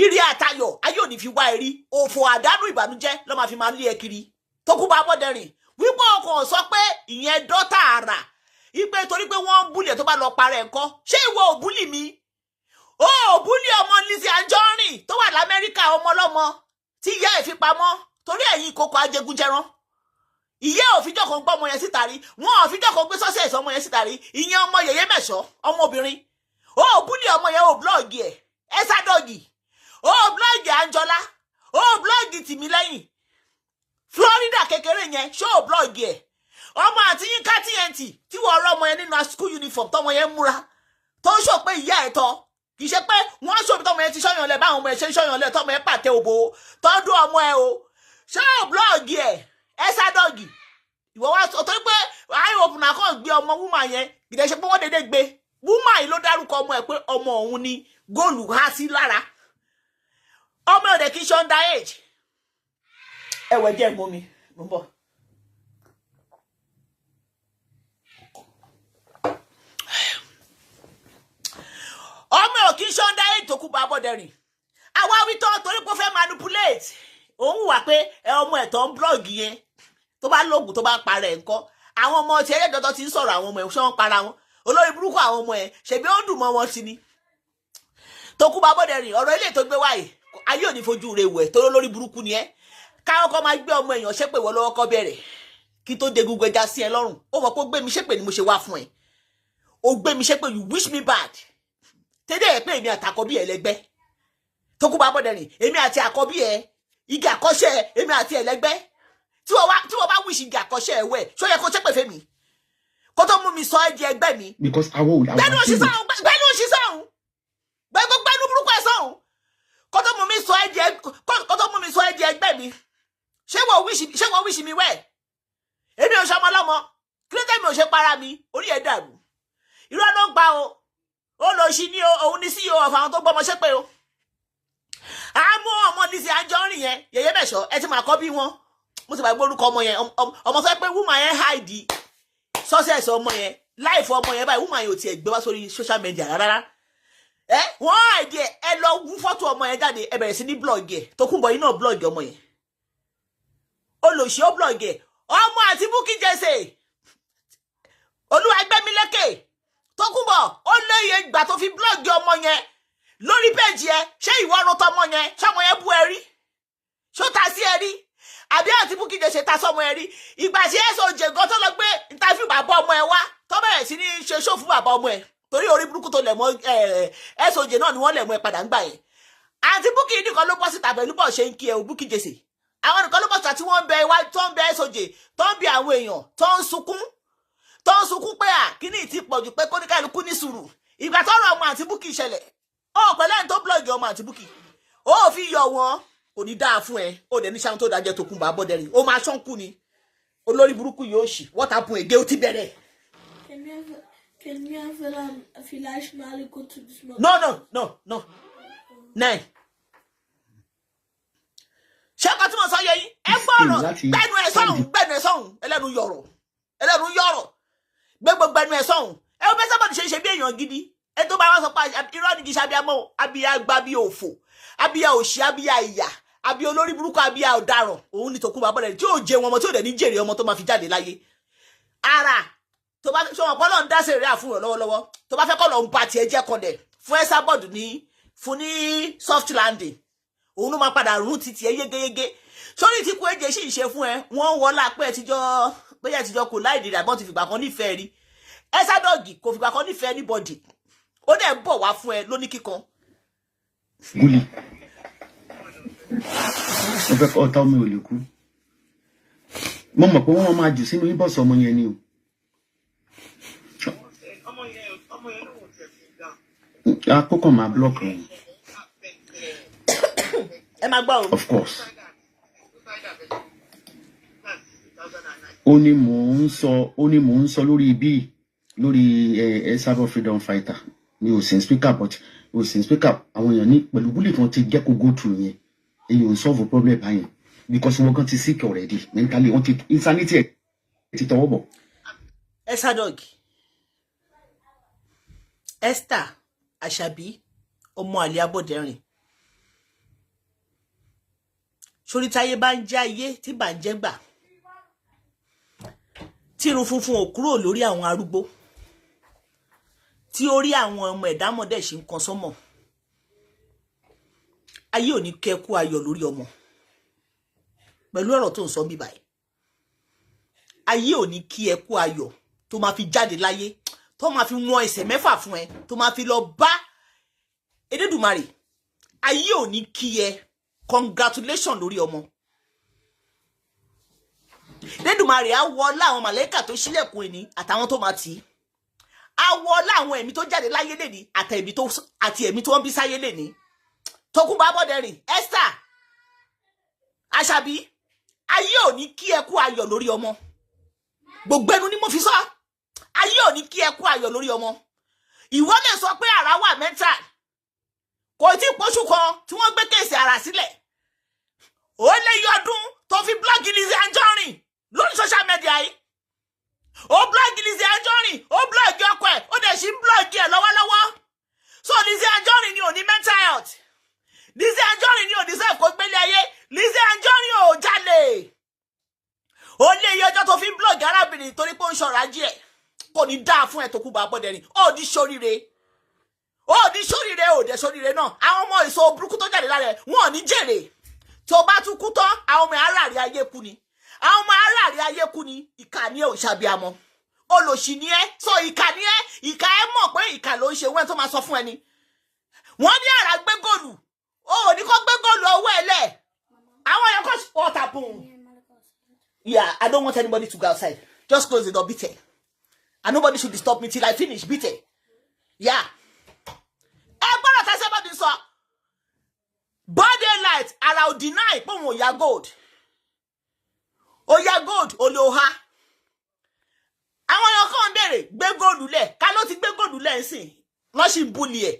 ìrì àtayọ̀ ayé ò ní fi wá ẹ̀rí òfò àdánù ìbànújẹ́ ló máa fi máa lé ẹ kiri tó kú bá bọ́dẹ̀rìn wípé ọkàn sọ pé ìyẹn dọ́tà àrà ipe torí pé wọ́n ń búlẹ̀ tó bá lọ parẹ́ nǹkan ṣé ìwọ ò búlì mi ó búlì ọmọ Lizzy Anjorin tó wà l'Amẹ́ríkà ọmọ ọlọ́mọ tí ìyá ẹ̀ fi pamọ́ torí ẹ̀yin ìkókò ajẹgúnjẹran ìyá òfijọ́ kan gbọ́ ọmọ yẹn síta rí wọn òfijọ́ kan gbé sọ́sẹ̀sì ọmọ yẹn síta rí ìyẹn ọmọ yẹyẹ mẹ́sọ́ ọmọbìnrin ó búlì ọmọ yẹn ó blọ́ọ̀gì ẹ̀ Esadog ó blọ́ọ̀gì Anjola ó blọ́ọ̀gì Tìmílẹ́yìn Florida kékeré yẹn ṣó blọ́ọ̀gì ẹ̀ ọmọ àti Yínká TNT tí wọ́n rọ ọmọ yẹn nínú school uniform tọmọ yẹn múra tó ń ṣò pé ìyá ẹ̀ tọ́ kì í ṣe pé wọ́n ṣòbí tọmọ yẹn ti ṣọ́yàn lẹ̀ báwọn ọmọ ẹ̀ ṣe ń ṣọ́yàn lẹ̀ tọmọ yẹn pàtẹ òbò tọ́dún ọmọ ẹ̀ o ṣó blọ́ọ̀gì ẹ̀ Esadog ìwọ wá sọ torí pé Eye-Opener kàn gbé ọmọ wúmà yẹn gìdẹ̀ ṣe pé wọ́n dédé gbé wúmà yìí ló dárúkọ ọmọ ẹ̀ pé ọmọ òun ni góòlù há sí lára ọmọ òde kì í ṣe under age ẹwẹ jẹ́ mú mi mo ń bọ̀. ọmọ ò kì í ṣe under age tó kú bá bọ́dẹ̀rìn àwa wí tán torí pé ó fẹ́ manipulate òun wà pé ọmọ ẹ̀ tó ń blọ́ọ̀gì yẹn tó bá lóògùn tó bá parẹ́ nǹkan àwọn ọmọ tí ẹlẹ́dọ̀tọ̀ ti ń sọ̀rọ̀ àwọn ọmọ ẹ̀ ṣé wọ́n para wọn olórí burúkú àwọn ọmọ ẹ̀ ṣèbí ó dùn mọ́ wọn sí ni Tókunbọ̀ Abọ́dẹrìn ọ̀rọ̀ ilé tó gbé wáyé ayé ò ní fojú rẹ̀ wẹ̀ tó lórí burúkú ni ẹ́ káwọn kọ́ máa gbé ọmọ èèyàn ṣépè wọ́n lọ́wọ́ kọ́ bẹ̀rẹ̀ kí tó de gbogbo ẹja sí ẹ lọ́rùn ó mọ̀ pé ó gbé mi ṣépè ni mo ṣe wá fún ẹ ó gbé mi ṣépè you wish me bad tẹ́lẹ̀ ẹ̀ pé èmi àtàkọ́bí ẹ lẹ́gbẹ́ Tókunbọ̀ Abọ́dẹrìn èmi àti àkọ́bí ẹ igi àkọ́ṣẹ́ èmi àti ẹ lẹ́gbẹ́ tí wọ́n bá wish igi àkọ́ṣẹ́ ẹ wẹ̀ ṣó yẹ kó ṣépè fẹ́mi kó tó mú mi sọ ẹ́ di ẹgbẹ́ mi because àwọn gbẹ́nu òṣìṣẹ́ ọ̀hún gbẹ́nu burúkú ẹ̀ sọ̀hún kó tó mú mi sọ ẹ́ di ẹgbẹ́ mi ṣé wọ́n wish mi wẹ̀ èmi ò ṣọmọ lọ́mọ kí ló dé mi ò ṣe para mi orí ẹ̀ dàrú irọ́ ló ń pa o ó lọ sí ní òun ní CEO of àwọn tó gbọ́mọ ṣépè o àmú ọmọ Lizzy Anjorin yẹn yẹyẹ bẹ̀ṣọ́ ẹ ti máa kọ́ bí wọn mo ti bá gbé orúkọ ọmọ yẹn ọmọ sọ pé woman yẹn hide success ọmọ yẹn life ọmọ yẹn báyìí woman yẹn ò tiẹ̀ gbé wá sórí social media rárá wọ́n hide ẹ lọ wú fọ́tò ọmọ yẹn jáde ẹ bẹ̀rẹ̀ sí ní blog ẹ̀ Tókunbọ̀ yìí náà blog ọmọ yẹn olùsí ó blog ẹ̀ ọmọ àti Bukky Jesse Olúwagbémilékè Tókunbọ̀ ó lóye ìgbà tó fi blog ọmọ yẹn lórí péjì ẹ ṣé ìwọ ọrùn tọmọ yẹn ṣọmọ yẹn bú ẹ rí ṣó ta sí ẹ rí àbí àti Bukky Jesse ta sọmọ ẹ rí ìgbà tí SOJ gan tó lọ gbé interview bàbá ọmọ ẹ wá tó bẹ̀rẹ̀ sí ní ṣe ṣó fún bàbá ọmọ ẹ torí orí burúkú tó lẹ̀ mọ́ SOJ náà ni wọ́n lẹ̀ mọ́ ẹ padà ń gbà yẹn àti Bukky nìkan ló bọ́ síta pẹ̀lú bọ́ ṣe ń kí ẹ o Bukky Jesse àwọn nìkan ló bọ́ síta tí wọ́n ń bẹ wá tó ń bẹ SOJ tó ń bẹ àwọn èèyàn tó ń sunkún pé kí ni ìtì pọ̀jù pé kóníkàlùkù ní sùúrù ìgbà tọ́rọ̀ ọmọ àti Bukky ṣẹlẹ̀ ó pẹ̀lẹ́ ní tó blọ́ọ̀gì ọmọ àti Bukky ó fi yọ wọn kò ní dáa fún ẹ ó dẹ̀ ní sáwọn tó dájẹ́ Tókunbọ̀ Abọ́dẹrìn ó máa ṣọ́nkú ni olórí burúkú yóò ṣì what happen again ó ti bẹ̀rẹ̀. Can we have vielleicht mal go to this moment? No. Nine. Ṣé ọkọ tí mo sọ yẹ yín? Ẹ gbọ́rọ̀ gbẹnu ẹ sọ̀hún ẹlẹ́nu yọ̀rọ̀ gbẹnu ẹ sọ̀hún ẹ ó bẹ́ sábà ṣe bí èèyàn gidi ẹ tó bá wá sọ pé irọ́ ni kì í ṣe abiyamọ abiya gba bí òfò abiya òṣì abiya ìyà abiya olórí burúkú abiya ọ̀daràn òun ni Tókunbọ̀ Abọ́dẹrìn tí yóò jẹ wọn ọmọ tí yóò dẹ̀ ní jèrè ọmọ tó máa fi jáde láyé ara tó bá ṣe wọn kọ́ lọ́n dá sèrè àfún rẹ̀ lọ́wọ́lọ́wọ́ tó bá fẹ́ kọ́ lọ́n ba tiẹ̀ jẹ́ kọ́dẹ̀ fún Esabod fún ní soft landing òun ló máa padà rún títí ẹ yégéyégé sórí tí kú ẹ̀jẹ̀ sì ń ṣe fún ẹ wọ́n wọlá pé bóyá ẹtijọ́ kò láì dìrà bọ́n ti fìgbà kan nífẹ̀ẹ́ rí Esabod kò fìgbà kan nífẹ̀ẹ́ anybody ó dẹ̀ ń bọ̀ wá fún ẹ lóní kíkan. Gúlì mo fẹ́ kọ́ ọ̀tá omi ò lè kú mo mọ̀ pé wọ́n máa jù sínú inbox ọmọ yẹn ni o. Akókò máa block wọn. Ẹ máa gbọ́ o. Of course. Ó ní mò ń sọ lórí ibi lórí Esabod freedom fighter mi ò sin speaker but ò sin speaker àwọn èèyàn ní pẹ̀lú búlì tí wọ́n ti jẹ́ kó go through yẹn èyí ò solve problem báyẹn because wọ́n gan ti sick already mentally wọ́n ti insanity ẹ̀ ti tọwọ́ bọ̀. Esabod Esther Àṣàbí ọmọ àlè Abọ́dẹrìn sórí táyé bá ń jẹ ayé tí bá ń jẹ gbà tí irun funfun ò kúrò lórí àwọn arúgbó tí orí àwọn ọmọ ẹ̀dámọ̀dẹ̀ ṣe ń kan sọ́mọ̀ ayé ò ní kẹ́kú ayọ̀ lórí ọmọ pẹ̀lú ọ̀rọ̀ tó ń sọ bí báyìí ayé ò ní kí ẹ kú ayọ̀ tó máa fi jáde láyé tó máa fi wọn ẹsẹ̀ mẹ́fà fún ẹ tó máa fi lọ bá Elédùmarè ayé ò ní kí ẹ congratulation lórí ọmọ Elédùmarè á wọ láwọn màlẹ́kà tó ṣílẹ̀kùn ẹni àtàwọn tó máa tì í á wọ láwọn ẹ̀mí tó jáde láyé lẹ́ni àti ẹ̀mí tó ń bí sáyé lẹ́ni Tókunbọ̀ Abọ́dẹrìn Esther Àṣàbí ayé ò ní kí ẹ kú ayọ̀ lórí ọmọ gbogbo ẹnu ni mo fi sọ ayé ò ní kí ẹ kú ayọ̀ lórí ọmọ ìwọ lè sọ pé ara wà mental kò tí pọ́ṣù kan tí wọ́n gbé kéèsì ara sílẹ̀ ó lé yọdún tó fi blọ́ọ̀gì Lizzy Anjorin lórí social media yìí ó blọ́ọ̀gì Lizzy Anjorin ó blọ́ọ̀gì ọkọ ẹ̀ ó dẹ̀ sí blọ́ọ̀gì ẹ̀ lọ́wọ́lọ́wọ́ so Lizzy Anjorin ni ò ní mental health Lizzy Anjorin ni ò deserve kó gbélé ayé Lizzy Anjorin ò jalè ó lé iye ọjọ́ tó fi ń blog arábìnrin torí pé ó ń ṣọ̀rọ̀ ajé ẹ̀ kò ní dáa fún ẹ̀ Tókunbọ̀ Abọ́dẹrìn ó ní ṣoríire ó dẹ̀ ṣoríire náà àwọn ọmọ èso burúkú tó jáde lára ẹ̀ wọn ò ní jèrè tó bá tún kú tán àwọn ọmọ aráàrí ayé kú ni àwọn ọmọ aráàrí ayé kú ni ìkà ni ẹ ò ṣàbíamọ olòṣì ni ẹ so ìkà ni ẹ ìkà ẹ mọ̀ pé ìkà ló ń ṣe wẹ́n tó máa sọ fún ẹni wọ́n ní àrà gbé góòlù ó ní kó gbé góòlù owó ẹ lẹ̀ àwọn yẹn kọ́ what happen. Yeah, I don't want anybody to go outside. Just close the door, beat it. And nobody should disturb me till I finish, beat it. Yeah. Everybody has about this. Body light, I'll deny. Oh, ya gold. Oh, ya gold. Oloha. Àwọn yẹn kàn bẹ̀rẹ̀ gbé góòlù lẹ̀. Ká ló ti gbé góòlù lẹ̀ ńsìn. Wọ́n sì bully ẹ̀.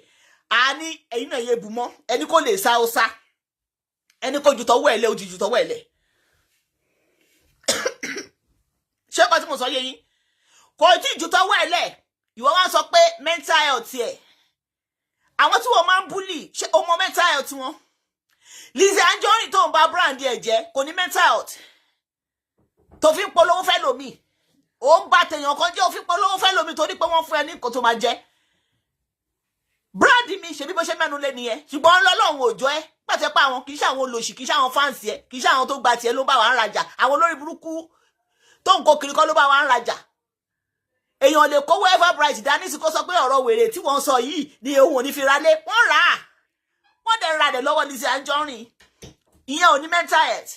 Àní ẹ̀yin náà yé bu mọ́. Ẹni kò lè sá ó sá. Ẹni kò ju tọwọ́ ẹ̀ lẹ̀, ó ju tọwọ́ ẹ̀ lẹ̀. Ṣé kò tí mo sọ yé yín kò tí ju tọwọ́ ẹ̀ lẹ̀ ìwọ wá sọ pé mental health ẹ̀ àwọn tí wọ́n máa ń bully ṣé o mọ mental health wọn Lizzy Anjorin tó ń ba brand ẹ̀ jẹ́ kò ní mental health tó fi ń polówó fẹ́ lómi ó ń ba tèèyàn kan jẹ́ ó fi ń polówó fẹ́ lómi torí pé wọ́n fún ẹ ní nǹkan tó máa jẹ́ brand mi ṣe bí bó ṣe mẹ́nu lé nìyẹn ṣùgbọ́n lọ́lọ́run òjò ẹ pàṣẹ pé àwọn kì í ṣe àwọn olòṣì kì í ṣe àwọn fans ẹ kì í ṣe àwọn tó gba tiẹ̀ ló bá wà ń rajà àwọn olórí burúkú tó ń kó kiri kọ́ ló bá wà ń rajà èèyàn lè kówó Everbright dání sí kó sọ pé ọ̀rọ̀ wèrè tí wọ́n sọ yìí ni òun ò ní fi ralé wọ́n rà á wọ́n dẹ̀ ra dẹ̀ lọ́wọ́ Lizzy Anjorin ìyẹn ò ní mental health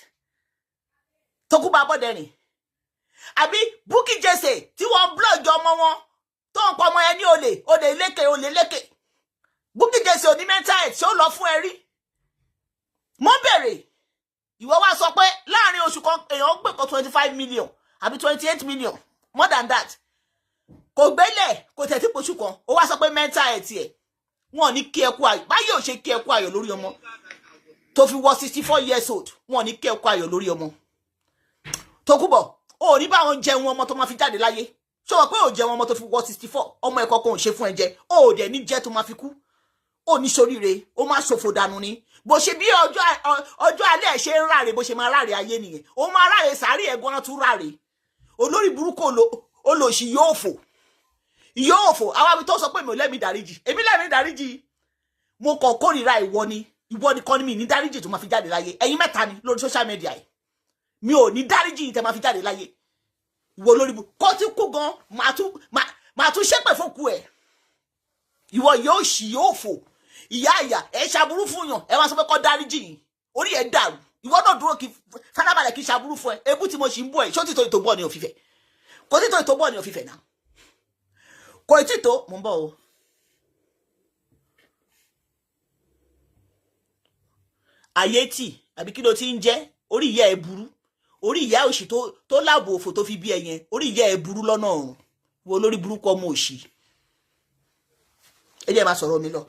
Tókunbọ̀ Abọ́dẹrìn àbí Bukky Jesse tí wọ́n blog ọmọ wọn tó ń pọ ọmọ ẹni olè lékè Bukky Jesse ò ní mental health ṣé ó lọ fún ẹ rí mo bèrè ìwọ wá sọ pé láàrin oṣù kan èèyàn gbé kan 25 million àbí 28 million more than that kò gbélé kò tẹ̀ tí poṣù kan ó wá sọ pé mental health ẹ̀ wọn ní kí ẹ kú ayọ̀ báyìí ò ṣe kí ẹ kú ayọ̀ lórí ọmọ tó fi wọ 64 years old wọn ní kí ẹ kú ayọ̀ lórí ọmọ Tókunbọ̀ ó ní báwọn jẹun ọmọ tó máa fi jáde láyé ṣé wọ́n pé ò jẹun ọmọ tó fi wọ 64 ọmọ ẹ̀kọ́ kan ò ṣe fún ẹ jẹ ó dẹ̀ ní jẹ́ tó máa fi kú ó ní ṣoríire ó máa ṣòfò dànù ni bó ṣe bí ọjọ́ alẹ́ ṣe ń ráre bó ṣe máa ráre ayé nìyẹn ó máa ráre sàárì ẹ̀gbọ́n tún ráre olórí burúkú olòṣì yóò fò àwa mi tó sọ pé mi ò lẹ́mìí dáríjì èmi lẹ́mìí dáríjì mo kàn kórìíra ìwọ nìkan ni mi ní dáríjì tó máa fi jáde láyé ẹ̀yin mẹ́ta ni lórí social media yìí mi ò ní dáríjì tẹ́ máa fi jáde láyé ìwọ lórí burúkú kó tí kú gan máa tún ṣépè fókù ẹ̀ ìwọ yóò fò ìyá ẹ ṣàbúrú fún yàn ẹ wá sọ pé kó dáríjì yìí orí ẹ dàrú ìwọ náà dúró kí farabalẹ̀ kí ṣàbúrú fún ẹ ebú tí mo ṣì ń bọ̀ ẹ ṣó títò ìtòbọ̀ ni òfìfẹ́ kò títò ìtòbọ̀ ni òfìfẹ́ náà kò títò mò ń bọ̀ o. ayé tì àbí kí ló ti ń jẹ́ orí ìyá ẹ burú orí ìyá òṣì tó láàbò òfò tó fi bí ẹ yẹn orí ìyá ẹ burú lọ́nà ọ̀run wo lórí burúkú ọmọ òṣì ẹ jẹ́ máa sọ̀rọ̀ mi lọ.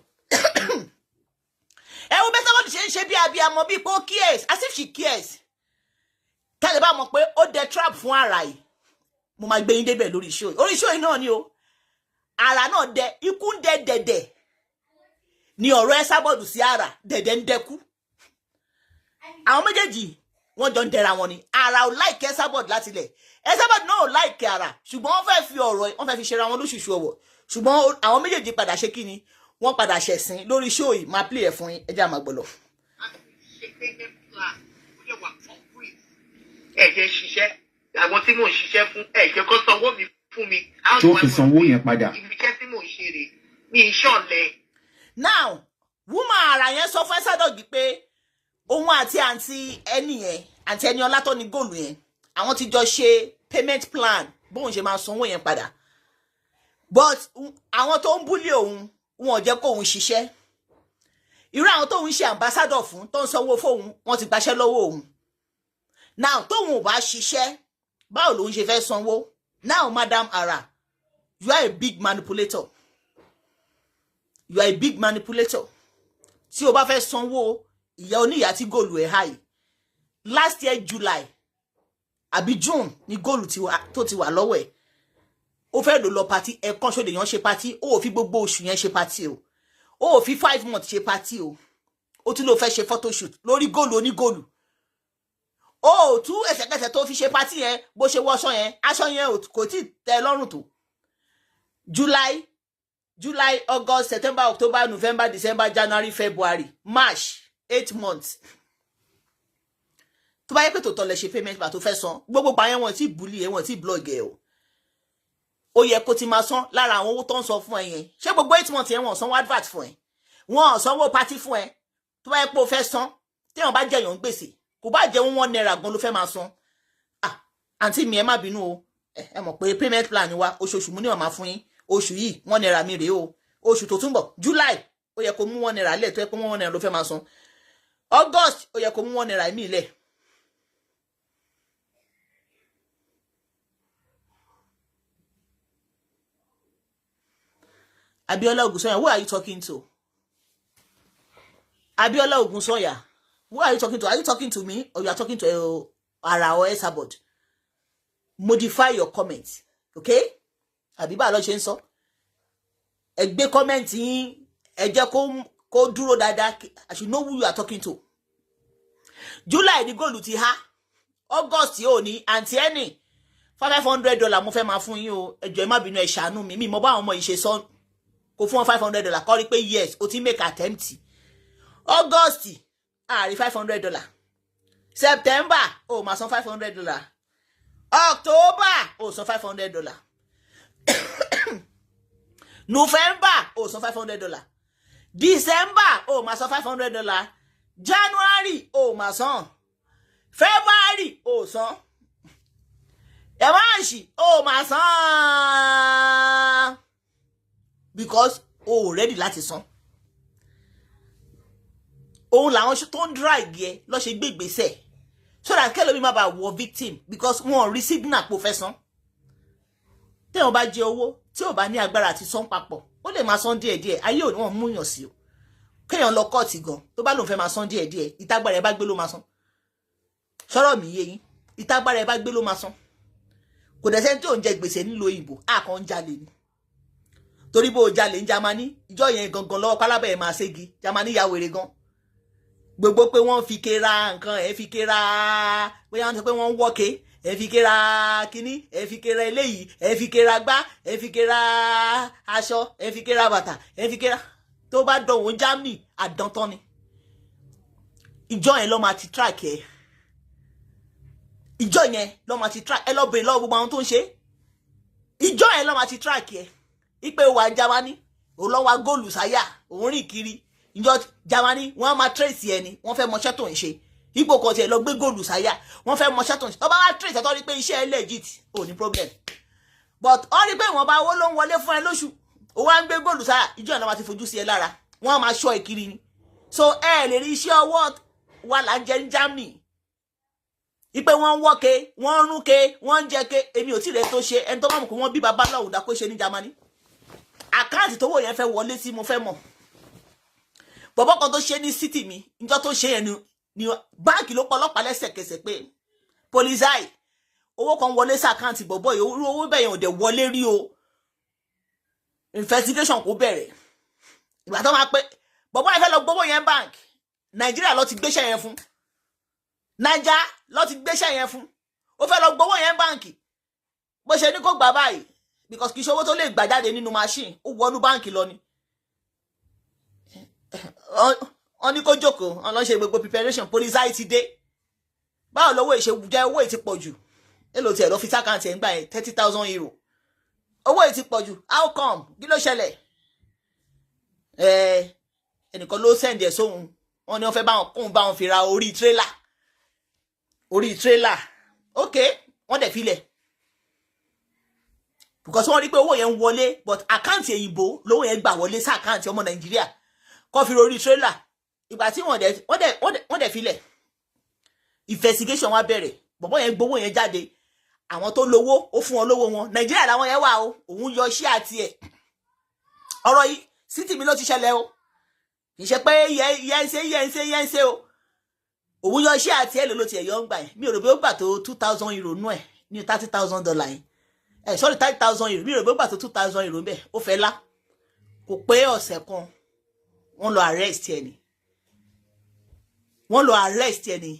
ẹ wo bẹ́sẹ̀ wọ́n ti ṣe bí abiyamọ bíi pé ó cares as if she cares tẹ́lẹ̀ bá mọ̀ pé ó dẹ trap fún ara yìí mo máa gbé yín débẹ̀ lórí iṣẹ́ orí iṣẹ́ yìí náà ni o ara náà dẹ ikú ń dẹ dẹ̀dẹ̀ ni ọ̀rọ̀ ẹ sábọ̀dù sí ara dẹ̀dẹ̀ ń dẹkú àwọn méjèèjì wọ́n jọ ń dẹra wọn ni ara ò láìkẹ́ ẹ sábọ̀dù láti lẹ̀ ẹ sábọ̀dù náà ò láìkẹ́ ara ṣùgbọ́n wọ́n fẹ́ fi ọ̀rọ̀ wọ́n fẹ́ fi ṣera wọn lóṣùṣù ọwọ́ ṣùgbọ́n àwọn méjèèjì padà ṣe kí ni wọ́n padà ṣẹ̀sìn lórí show yìí máa play ẹ̀ fún yín ẹ jẹ́ àmà gbọ́lọ̀. ẹ̀jẹ̀ ṣiṣẹ́ àwọn tí mò ń ṣiṣẹ́ fún ẹ̀jẹ̀ kó sanwó mi fún mi. tó fi sanwó yẹn padà. iṣẹ́ tí mò ń ṣe rè mi ì ṣọ̀lẹ. now woman ara yẹn sọ fún Ẹsàdọ̀gì pé òun àti àǹtí ẹni ọlá tó ní góòlù yẹn àwọn ti jọ ṣe payment plan bóun ṣe máa sanwó yẹn padà but àwọn tó ń búlé òun wọn ò jẹ́ kóun ṣiṣẹ́ irú àwọn tóun ṣe ambassador fún tó ń sanwó fóun wọn ti gbaṣẹ́ lọ́wọ́ òun now tóun ò bá ṣiṣẹ́ báwo lòun ṣe fẹ́ sanwó now Madam Ara you are a big manipulator tí o bá fẹ́ sanwó ìyá oníyà tí góòlù ẹ̀ háì last year July àbí June ni góòlù tó ti wà lọ́wọ́ ẹ̀ ó fẹ́ lò lọ pati ẹ̀kan ṣòdè yẹn ṣe pati ó ò fi gbogbo oṣù yẹn ṣe pati o ó ò fi 5 months ṣe pati o ó tún lọ fẹ́ ṣe photoshoot lórí góòlù onígóòlù ó tú ẹsẹ̀kẹsẹ̀ tó fi ṣe pátì yẹn bó ṣe wọ aṣọ yẹn kò tí tẹ́ lọ́rùn tó. July, August, September, October, November, December, January, February, March, 8 months. Tó bá yẹ pé tòótọ́ lẹ ṣe payment bá tó fẹ́ san gbogbo pa yẹn wọ́n ti bully ẹ wọ́n ti blog ẹ o. Ó yẹ kó ti máa san lára àwọn owó tó ń sọ fún ẹ yẹn. Ṣé gbogbo 8 months yẹn wọ́n sanwó advert fún ẹ? Wọ́n sanwó party fún ẹ. Tó bá yẹ pé o fẹ́ san téèyàn bá jẹyàn gbèsè kò bá jẹ £1 gan ló fẹ́ máa san. Àǹtí mi ẹ má bínú o. Ẹ mọ̀ pé payment plan wa oṣooṣù mú ní ó máa fún yín. Oṣù yìí £1 mi rèé o. Oṣù tó tún bọ̀ July ó yẹ kó mú £1 lẹ̀ tó yẹ pé £1 ló fẹ́ máa san. August ó yẹ kó mú £1 mi lẹ̀. Abiola Ogunsoya, who are you talking to? Abiola Ogunsoya, who are you talking to? Are you talking to me or you are talking to Ara or Esabod? Modify your comments, okay? Abiba lo ṣe ń sọ. Ẹ gbé comment yín, ẹ jẹ́ kó dúró dáadáa. I should know who you are talking to. July ni góòlù ti há. August yóò ní àǹtí ẹni $500 mo fẹ́ máa fún yín o. Ẹ jọ̀ọ́ ẹ má bínú ẹ ṣàánú mi. Mi mo bá àwọn ọmọ yìí ṣe sọ kó fún $500 kó rí pé yes o ti make attempt. August rí $500. September o máa san $500. October o san $500. November o san $500. December o máa san $500. January o máa san. February o san. March o máa san. Because o ready láti san. Òun làwọn tó ń drag yẹ lọ ṣe gbé ìgbésẹ̀ so that kẹ́lómi má bàa wọ victim because wọ́n rí signal pò fẹ́ san. Téèyàn bá jẹ owó tí ò bá ní agbára àti san papọ̀ ó lè máa san díẹ̀díẹ̀ ayé ò ní wọ́n mú yàn sí o. Kéèyàn lọ kọ́ọ̀tì gan tó bá lóun fẹ́ máa san díẹ̀díẹ̀ ìtagbára ẹ bá gbé ló máa san. Sọ̀rọ̀ mi yé yín ìtagbára ẹ bá gbé ló máa san. Kò dẹ̀ sẹ́ni tí ò ń jẹ gbèsè nílò òyìnbó àkàn ń jalè ni. Torí bó jalè ń Jámánì ìjọ yẹn gangan lọ́wọ́ pálábẹ̀ ẹ̀ máa ségi Jámánì ya wèrè gan. Gbogbo pé wọ́n fi kéra nǹkan ẹ̀ fi kéra bóyá wọ́n sọ pé wọ́n ń wọ́ke ẹ̀ fi kéra kíní ẹ̀ fi kéra eléyìí ẹ̀ fi kéra gbá ẹ̀ fi kéra aṣọ ẹ̀ fi kéra bàtà ẹ̀ fi kéra tó bá dọ̀wọ́ Germany àdántán ni. Ìjọ yẹn lọ́ máa ti track ẹ̀. Ìjọ yẹn lọ́ máa ti track ẹ lọ bèrè lọ́wọ́ gbogbo àwọn tó ń ṣe. Ìjọ yẹn lọ́ máa ti track ẹ̀. Ipe wà Jámánì ó lọ wá góòlù sáyà òun rìn kiri ìjọ Jámánì wọ́n máa trace ẹni wọ́n fẹ́ mọṣẹ́ tó ń ṣe ipò kan tiẹ̀ lọ gbé góòlù sáyà wọ́n fẹ́ mọṣẹ́ tó ń ṣe tó bá wá trace ẹ tó rí pé iṣẹ́ legit ò ní problem but ó rí pé wọ́n bá owó ló ń wọlé fún ẹ lóṣù ó wá ń gbé góòlù sáyà ìjọ náà máa ti fojú sí ẹ lára wọ́n máa ṣọ́ ẹ kiri ni so ẹ lè rí iṣẹ́ ọwọ́ wà là ń jẹ ní Germany ipe wọ́n ń wọ́ke wọ́n ń rúnke wọ́n ń jẹ́ke èmi ò tí rẹ̀ tó ṣe ẹni tó bá mọ̀ pé wọ́n bí baba lọ́wọ́ kó ṣe ní Germany àkáǹtì tó wò yẹn fẹ́ wọlé sí mo fẹ́ mọ̀ bọ̀bọ́ kan tó ṣe ní city mi níjọ́ tó ṣe yẹn ni báǹkì ló pọlọ́pàá lẹ́sẹ̀kẹsẹ̀ pé polizai owó kan wọlé sí àkáǹtì bọ̀bọ́ yìí owó bẹ́ẹ̀ yẹn ò dẹ̀ wọlé rí o investigation kò bẹ̀rẹ̀ ìgbà tó máa pé bọ̀bọ́ yẹn fẹ́ lọ gbowó yẹn bank Nàìjíríà ló ti gbéṣẹ́ yẹn fún Naija ló ti gbéṣẹ́ yẹn fún ó fẹ́ lọ gbowó yẹn báǹkì bó ṣe ní kó gbà báyìí because kì í ṣe owó tó lè gbà jáde nínú machine ó wọnú báǹkì lọ ni wọ́n ní kó jókòó wọ́n lọ ṣe gbogbo preparation polizai ti dé báwo lówó ìṣe jẹ́ owó ìti pọ̀ jù èlò tí ẹ̀ lọ fi sákàǹtì ẹ̀ ń gbà yẹn €30,000 owó ìti pọ̀ jù how come kí ló ṣẹlẹ̀ ẹnìkan ló send ẹ̀ sóhun wọ́n ní wọ́n fẹ́ kóhun bá wọn fi ra orí tírélà ok wọ́n dẹ̀ filẹ̀ because wọ́n rí pé owó yẹn ń wọlé but àkáǹtì èyìnbó lówó yẹn gbà wọlé sí àkáǹtì ọmọ Nàìjíríà kó fi orí tírélà ìgbà tí wọ́n dẹ̀ filẹ̀ investigation wá bẹ̀rẹ̀ bọ̀bọ́ yẹn gbowó yẹn jáde àwọn tó lówó ó fún wọn lówó wọn Nàìjíríà làwọn yẹn wà o òun yọ iṣẹ́ àti ẹ̀ ọ̀rọ̀ yìí city mi ló ti ṣẹlẹ̀ o kì í ṣe pé yẹn ń ṣe o òun yọ iṣẹ́ àti ẹ̀ ló ti ẹ̀ yọ ń gbà yẹn mi ò rò pé ó gbà tó €2,000 nú ẹ̀ ní $30,000 yẹn sorry €30,000 mi ò rò pé ó gbà tó €2,000 bẹ́ẹ̀ ó fẹ́ lá kò pé ọ̀sẹ̀ kan wọ́n lọ arrest ẹ̀ ni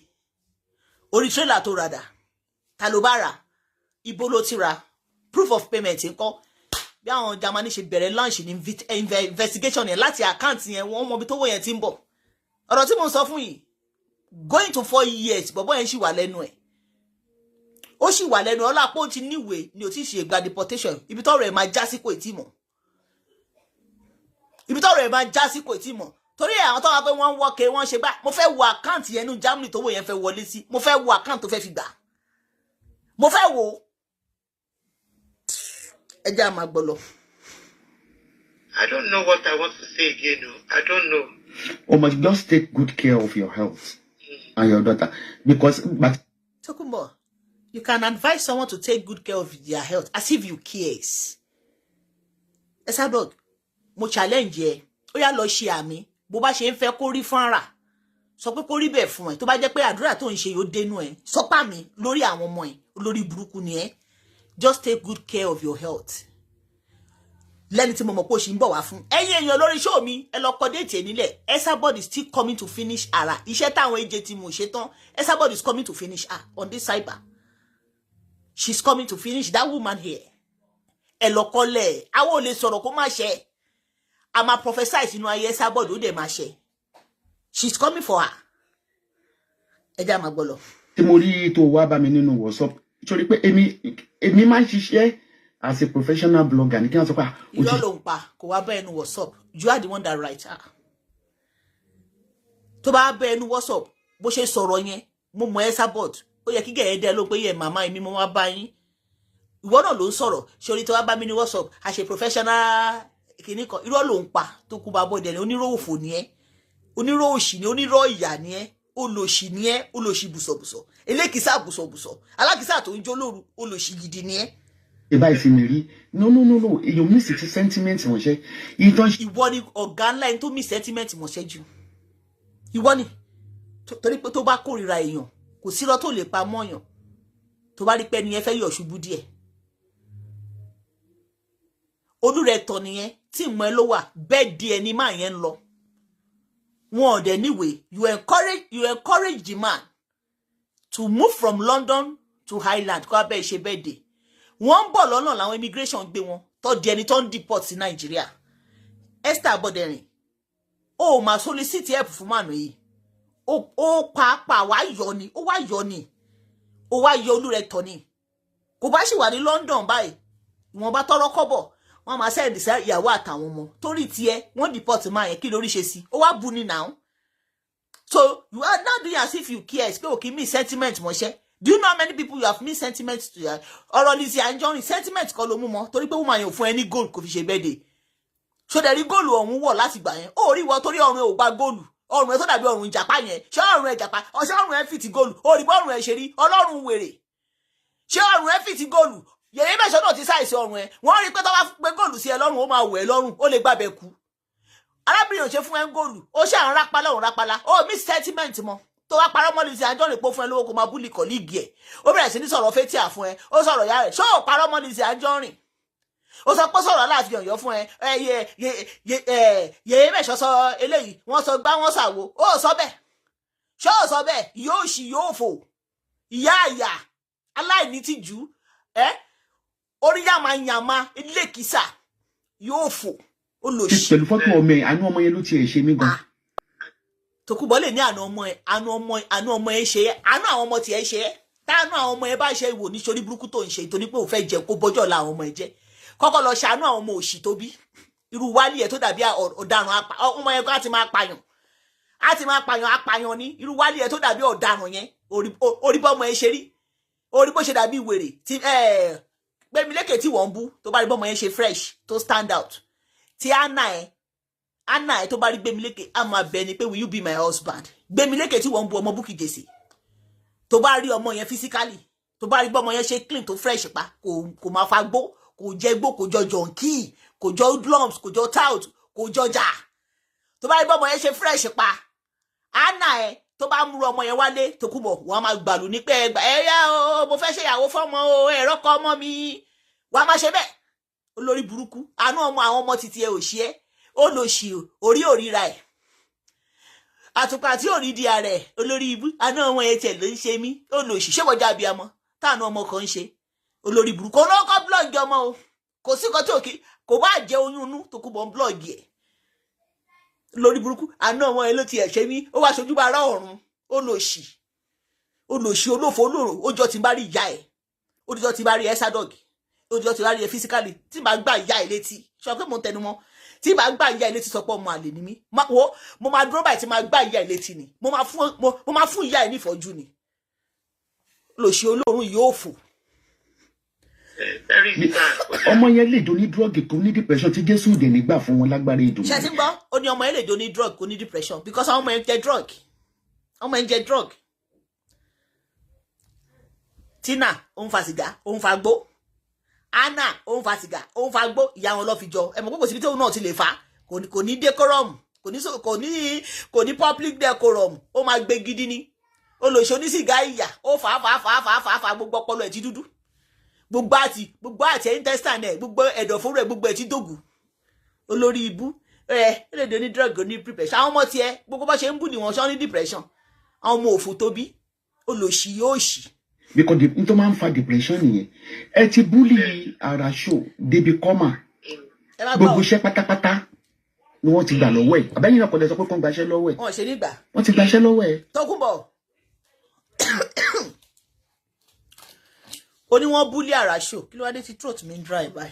orí trailer tó rada ta ló bá rà ibo ló ti rà proof of payment ńkọ́ bí àwọn Germany ṣe bẹ̀rẹ̀ launch ní investigation yẹn láti account yẹn wọ́n mọ bí tó wọ yẹn ti ń bọ̀ ọ̀rọ̀ tí mo sọ fún yìí going to 4 years bọ̀bọ̀ yẹn ṣì wà lẹ́nu ẹ̀ ó ṣì wà lẹ́nu ọlápọ̀ ti níwèé ni ò tí ì ṣe gba deportation ibi tọ́rọ̀ ẹ̀ máa já sí kò tí mọ̀ ibi tọ́rọ̀ ẹ̀ máa já sí kò tí mọ̀ torí àwọn tó wá pé wọ́n ń wọ́kẹ́ wọ́n ṣe gbá mo fẹ́ wo account yẹn ní Germany tó wò yẹn fẹ́ wọlé sí mo fẹ́ wo account tó fẹ́ fi gbà mo fẹ́ wo ẹ jẹ́ àmà gbọ́ lọ. I don't know what I want to say again. No. I don't know. You must just take good care of your health and your daughter because. But Tokunbo, you can advise someone to take good care of their health as if you cares. Esabod, mo challenge ẹ, ó yá lọ ṣe àmì, bó bá ṣe ń fẹ́ kó rí fúnra. Sọ pé kó rí bẹ́ẹ̀ fún ẹ, tó bá jẹ́ pé àdúrà tó ń ṣe yóò dénú ẹ. Sọ pa mi lórí àwọn ọmọ ẹ, olórí burúkú ni ẹ. Just take good care of your health. Lẹ́ni tí mo mọ̀ pé ó ṣì ń bọ̀ wá fún. Ẹ̀yin èèyàn lórí show mi, ẹ lọ kọ déètì ẹ nílẹ̀. Esabod is still coming to finish ara. Iṣẹ́ táwọn AJ tí mo ṣe tán. Esabod is coming to finish her on this cyber. She's coming to finish that woman here. Ẹ lọ kọ́lẹ̀. Àwọn ò lè sọ̀rọ̀ kó má ṣe. A máa prophesy sínú ayé Esabod ó dẹ̀ máa ṣe. She's coming for her. Ẹ jẹ́ á máa gbọ́ lọ. tí mo rí tó wá bá mi nínú WhatsApp torí pé èmi máa ń ṣiṣẹ́ as a professional blogger ní kí wọ́n sọ pé irọ́ ló ń pa kò wá bá ẹnu WhatsApp you are the one that write her. Tó bá bá ẹnu WhatsApp bó ṣe sọ̀rọ̀ yẹn mo mọ̀ Esabod ó yẹ kí gẹ̀ẹ́ dẹ́ ló pé yẹ màmá mi mo wá bá yín ìwọ náà ló ń sọ̀rọ̀ ṣorí tó wá bá mi ní WhatsApp as a professional kìíní kan irọ́ ló ń pa tó kú bá bọ́dẹ̀ ní onírọ́ òfò ni ẹ́ onírọ́ òṣì ni onírọ́ ìyà ni ẹ́ olòṣì ni ẹ́ olòṣì bùsọ̀bùsọ̀ elékìsà bùsọ̀bùsọ̀ alákìsà tó ń jó lóru olòṣì gidi ni ẹ́. ìbá ìsinmi rí no èyàn miss ti sentiment wọ́n ṣe ìwọ ni ọ̀gá ńlá ẹni tó miss sentiment wọ́n ṣe jù ìwọ ni torí pé tó bá kórìíra èèyàn kò sírọ́ tó lè pa mọ́yàn tó bá rí pé ẹni yẹn fẹ́ yọ̀ ṣubú díẹ̀ olú rẹ̀ tọ̀ nìyẹn tí ìmọ̀ ẹ ló wà bẹ́ẹ̀ di ẹni máa yẹn ń lọ wọn ò dẹ̀ níwèé you encourage the man to move from London to Highland kó abẹ́ ṣe bẹ́ẹ̀ dé wọ́n ń bọ̀ lọ́nà làwọn immigration gbé wọn tó di ẹni tó ń deport sí Nàìjíríà Esther Aboderin ó máa solicit help fún mànú yìí ó pàápàá wá yọ ni ó wá yọ olú rẹ̀ tọ̀ ni kò bá sì wà ní London báyìí ìwọ̀n bá tọrọ kọ́bọ̀ wọ́n máa sẹ́ẹ̀dì sí ìyàwó àtàwọn ọmọ torí tiẹ̀ wọ́n deport máa yẹn kí lórí ṣe sí ó wá bu ni now so you are now doing as if you care pé òkè mi sentiment mọ̀ṣẹ́ do you know how many people you have made sentiment to ya ọ̀rọ̀ Lizzy Anjorin sentiment kọ́ ló mú mọ́ torí pé woman yẹn ò fún ẹ ní gold kò fi ṣe birthday so dẹ̀ rí góòlù ọ̀hún wọ̀ láti gbà yẹn ó rí wọ torí ọ̀run ẹ̀ ò gba góòlù ọ̀run ẹ̀ tó dàbí ọ̀run ìjàpá yẹn ṣé ọ̀run ẹ̀ jàpá ṣé ọ̀run ẹ̀ fìtì góòlù ó rí bọ́ ọ̀run ẹ̀ ṣe rí ọlọ́run wèrè ṣé ọ̀run ẹ̀ fìtì góòlù yẹ̀yẹ́ mẹ́sàn náà ti sáìsì ọ̀run ẹ̀ wọ́n rí pé tó bá gbé góòlù sí ẹ lọ́rùn ó máa wẹ̀ ẹ́ lọ́rùn ó lè gbàbẹ̀ kú arábìnrin ò ṣe fún ẹ ń góòlù ó ṣe àwọn rápálá òun rápálá ó miss sentiment mọ́ tó wá parọ́ mọ́ Lizzy Anjorin pé fún ẹ lówó kó máa búlì kọ̀líìgì ẹ̀ ó bẹ̀rẹ̀ sí ní sọ̀rọ̀ fétí àfún ẹ ó sọ̀rọ̀ yá rẹ̀ ṣó ò parọ́ mọ́ Lizzy Anjorin ó sọ pé sọ̀rọ̀ láti Ọ̀yọ́ fún ẹ yẹ̀yẹ́ mẹ́sàn sọ eléyìí wọ́n sọ gbá wọ́n ṣàwo ó sọ bẹ́ẹ̀ ṣó ò sọ bẹ́ẹ̀ yóò ṣì yóò fò ìyá àyà aláìní tìjú orí yàmàyàmà ilékìsà yóò fò ó lò sí. pẹ̀lú fọ́tò ọmọ ẹ̀ àánú ọmọ yẹn ló tiẹ̀ ṣe mí gan. Tòkunbọ̀ lè ní àánú ọmọ ẹ ṣe é àánú àwọn ọmọ tiẹ̀ ṣe é táànú àwọn ọmọ ẹ bá ṣe ìwò nítorí burúkú tó ń ṣe ìtorí pé ò fẹ́ jẹ kó bọ́jọ́ la àwọn ọmọ ẹ jẹ́ kọ́kọ́ lọ ṣàánú àwọn ọmọ òṣì tó bí irú wálé ẹ̀ tó dàbí ọ̀daràn ọmọ yẹn kan á ti máa pààyàn apààyàn ní irú wálé ẹ̀ tó dàbí ọ̀daràn yẹn orí bọ́mọ ẹ ṣe rí orí bó ṣe dàbí wèrè tí Gbémilékè tí wọ́n ń bú tó bá rí bọ́mọ yẹn ṣe fresh tó stand out tí Anna ẹ tó bá rí Gbémilékè á máa bẹ ni pé will you be my husband Gbémilékè tí wọ́n ń bú ọmọ Bukky Jesse tó bá rí ọmọ yẹn physically tó bá rí bọ́mọ yẹn ṣe clean tó fresh pa kò máa fa gbó kò jẹ gbó kò jọ jọǹkì kò jọ hoodlums kò jọ tout kò jọ jà tó bá rí bọ́mọ yẹn ṣe fresh pa Anna ẹ tó bá múru ọmọ yẹn wálé Tòkunbọ̀ wọ́n máa gbàlù ní pé ẹ̀yà o mo fẹ́ ṣe ìyàwó fọ́mọ o ẹ̀rọ kọ́ ọmọ mi wàá máa ṣe bẹ́ẹ̀ olórí burúkú àánú ọmọ àwọn ọmọ títí ẹ ò ṣe é ó lò sí orí òríra ẹ̀ àtùpà tí ò rí di ààrẹ olórí ibú àná ọmọ yẹn tiẹ̀ ló ń ṣe mí ó lò òṣìṣẹ́ wọjá abiyamọ táànù ọmọ kan ń ṣe olórí burúkú olóńkọ blọọgì ọmọ o kò sí kan tí òkè kò bá jẹ oyún inú tó kú bọ blọọgì ẹ lórí burúkú àná ọmọ yẹn ló tiẹ̀ ṣe mí ó wá ṣojú bá ara ọ̀run ó lò òṣì olófo olóró ó jọ ti bá rí ìyá ẹ ó jọ ti bá rí Ẹsàdọ̀gì ó jọ ti bá rí ẹ físíkàlì tí bá gbà ìyá ẹ létí sọ pé mo ń tẹnu mọ́ tí bá gbà ìyá ẹ létí sọ pé ọmọ àlè ni mí mo máa dúró báyìí tí máa gbà ìyá ẹ létí ni mo máa fún ìyá ẹ nífọ̀jú ni lòṣì olórun yóò fò. ọmọ yẹn lè do ní drug kò ní depression tí Jésù dẹ̀ nígbà fún wọn lágbára ìdùnnú. ṣe ti ń gbọ́ ó ní ọmọ yẹn lè do ní drug kò ní depression because àwọn ọmọ yẹn jẹ drug ọmọ yẹn jẹ drug. Tina ó ń fa sìgá ó ń fa gbó Anna ó ń fa sìgá ó ń fa gbó ìyá wọn lọ fi jọ ẹ mọ̀ pé kò síbi tí òun náà ti lè fa kò ní decorum kò ní public decorum ó máa gbé gidi ni olóṣò ní sìgá ìyà ó fà gbogbo ọpọlọ ẹ̀ ti dúdú gbogbo àti intestine ẹ̀ gbogbo ẹ̀dọ̀fóró ẹ̀ gbogbo ẹ̀ ti dògù olórí ibú ẹlẹ́dẹ̀ ní drug ní preparation àwọn ọmọ tiẹ̀ gbogbo bá ṣe ń bù ní wọn ṣọ́ ní depression àwọn ọmọ òfò tóbi olóṣì yóò ṣì. because n tó máa ń fa depression nìyẹn ẹ ti búlì Arasho débi kọ́mà gbogbo iṣẹ́ pátápátá ni wọ́n ti gbà lọ́wọ́ ẹ̀ àbẹ́yìn náà kọ́lẹ̀ sọ pé kọ́ ń gbaṣẹ́ lọ́wọ́ ẹ̀ wọ́n ṣe nígbà wọ́n ti gbaṣẹ́ lọ́wọ́ ẹ̀. Tókunbọ̀ ó ní wọ́n búlì Arasho kí ló wá dé tí throat mi ń dry báyìí.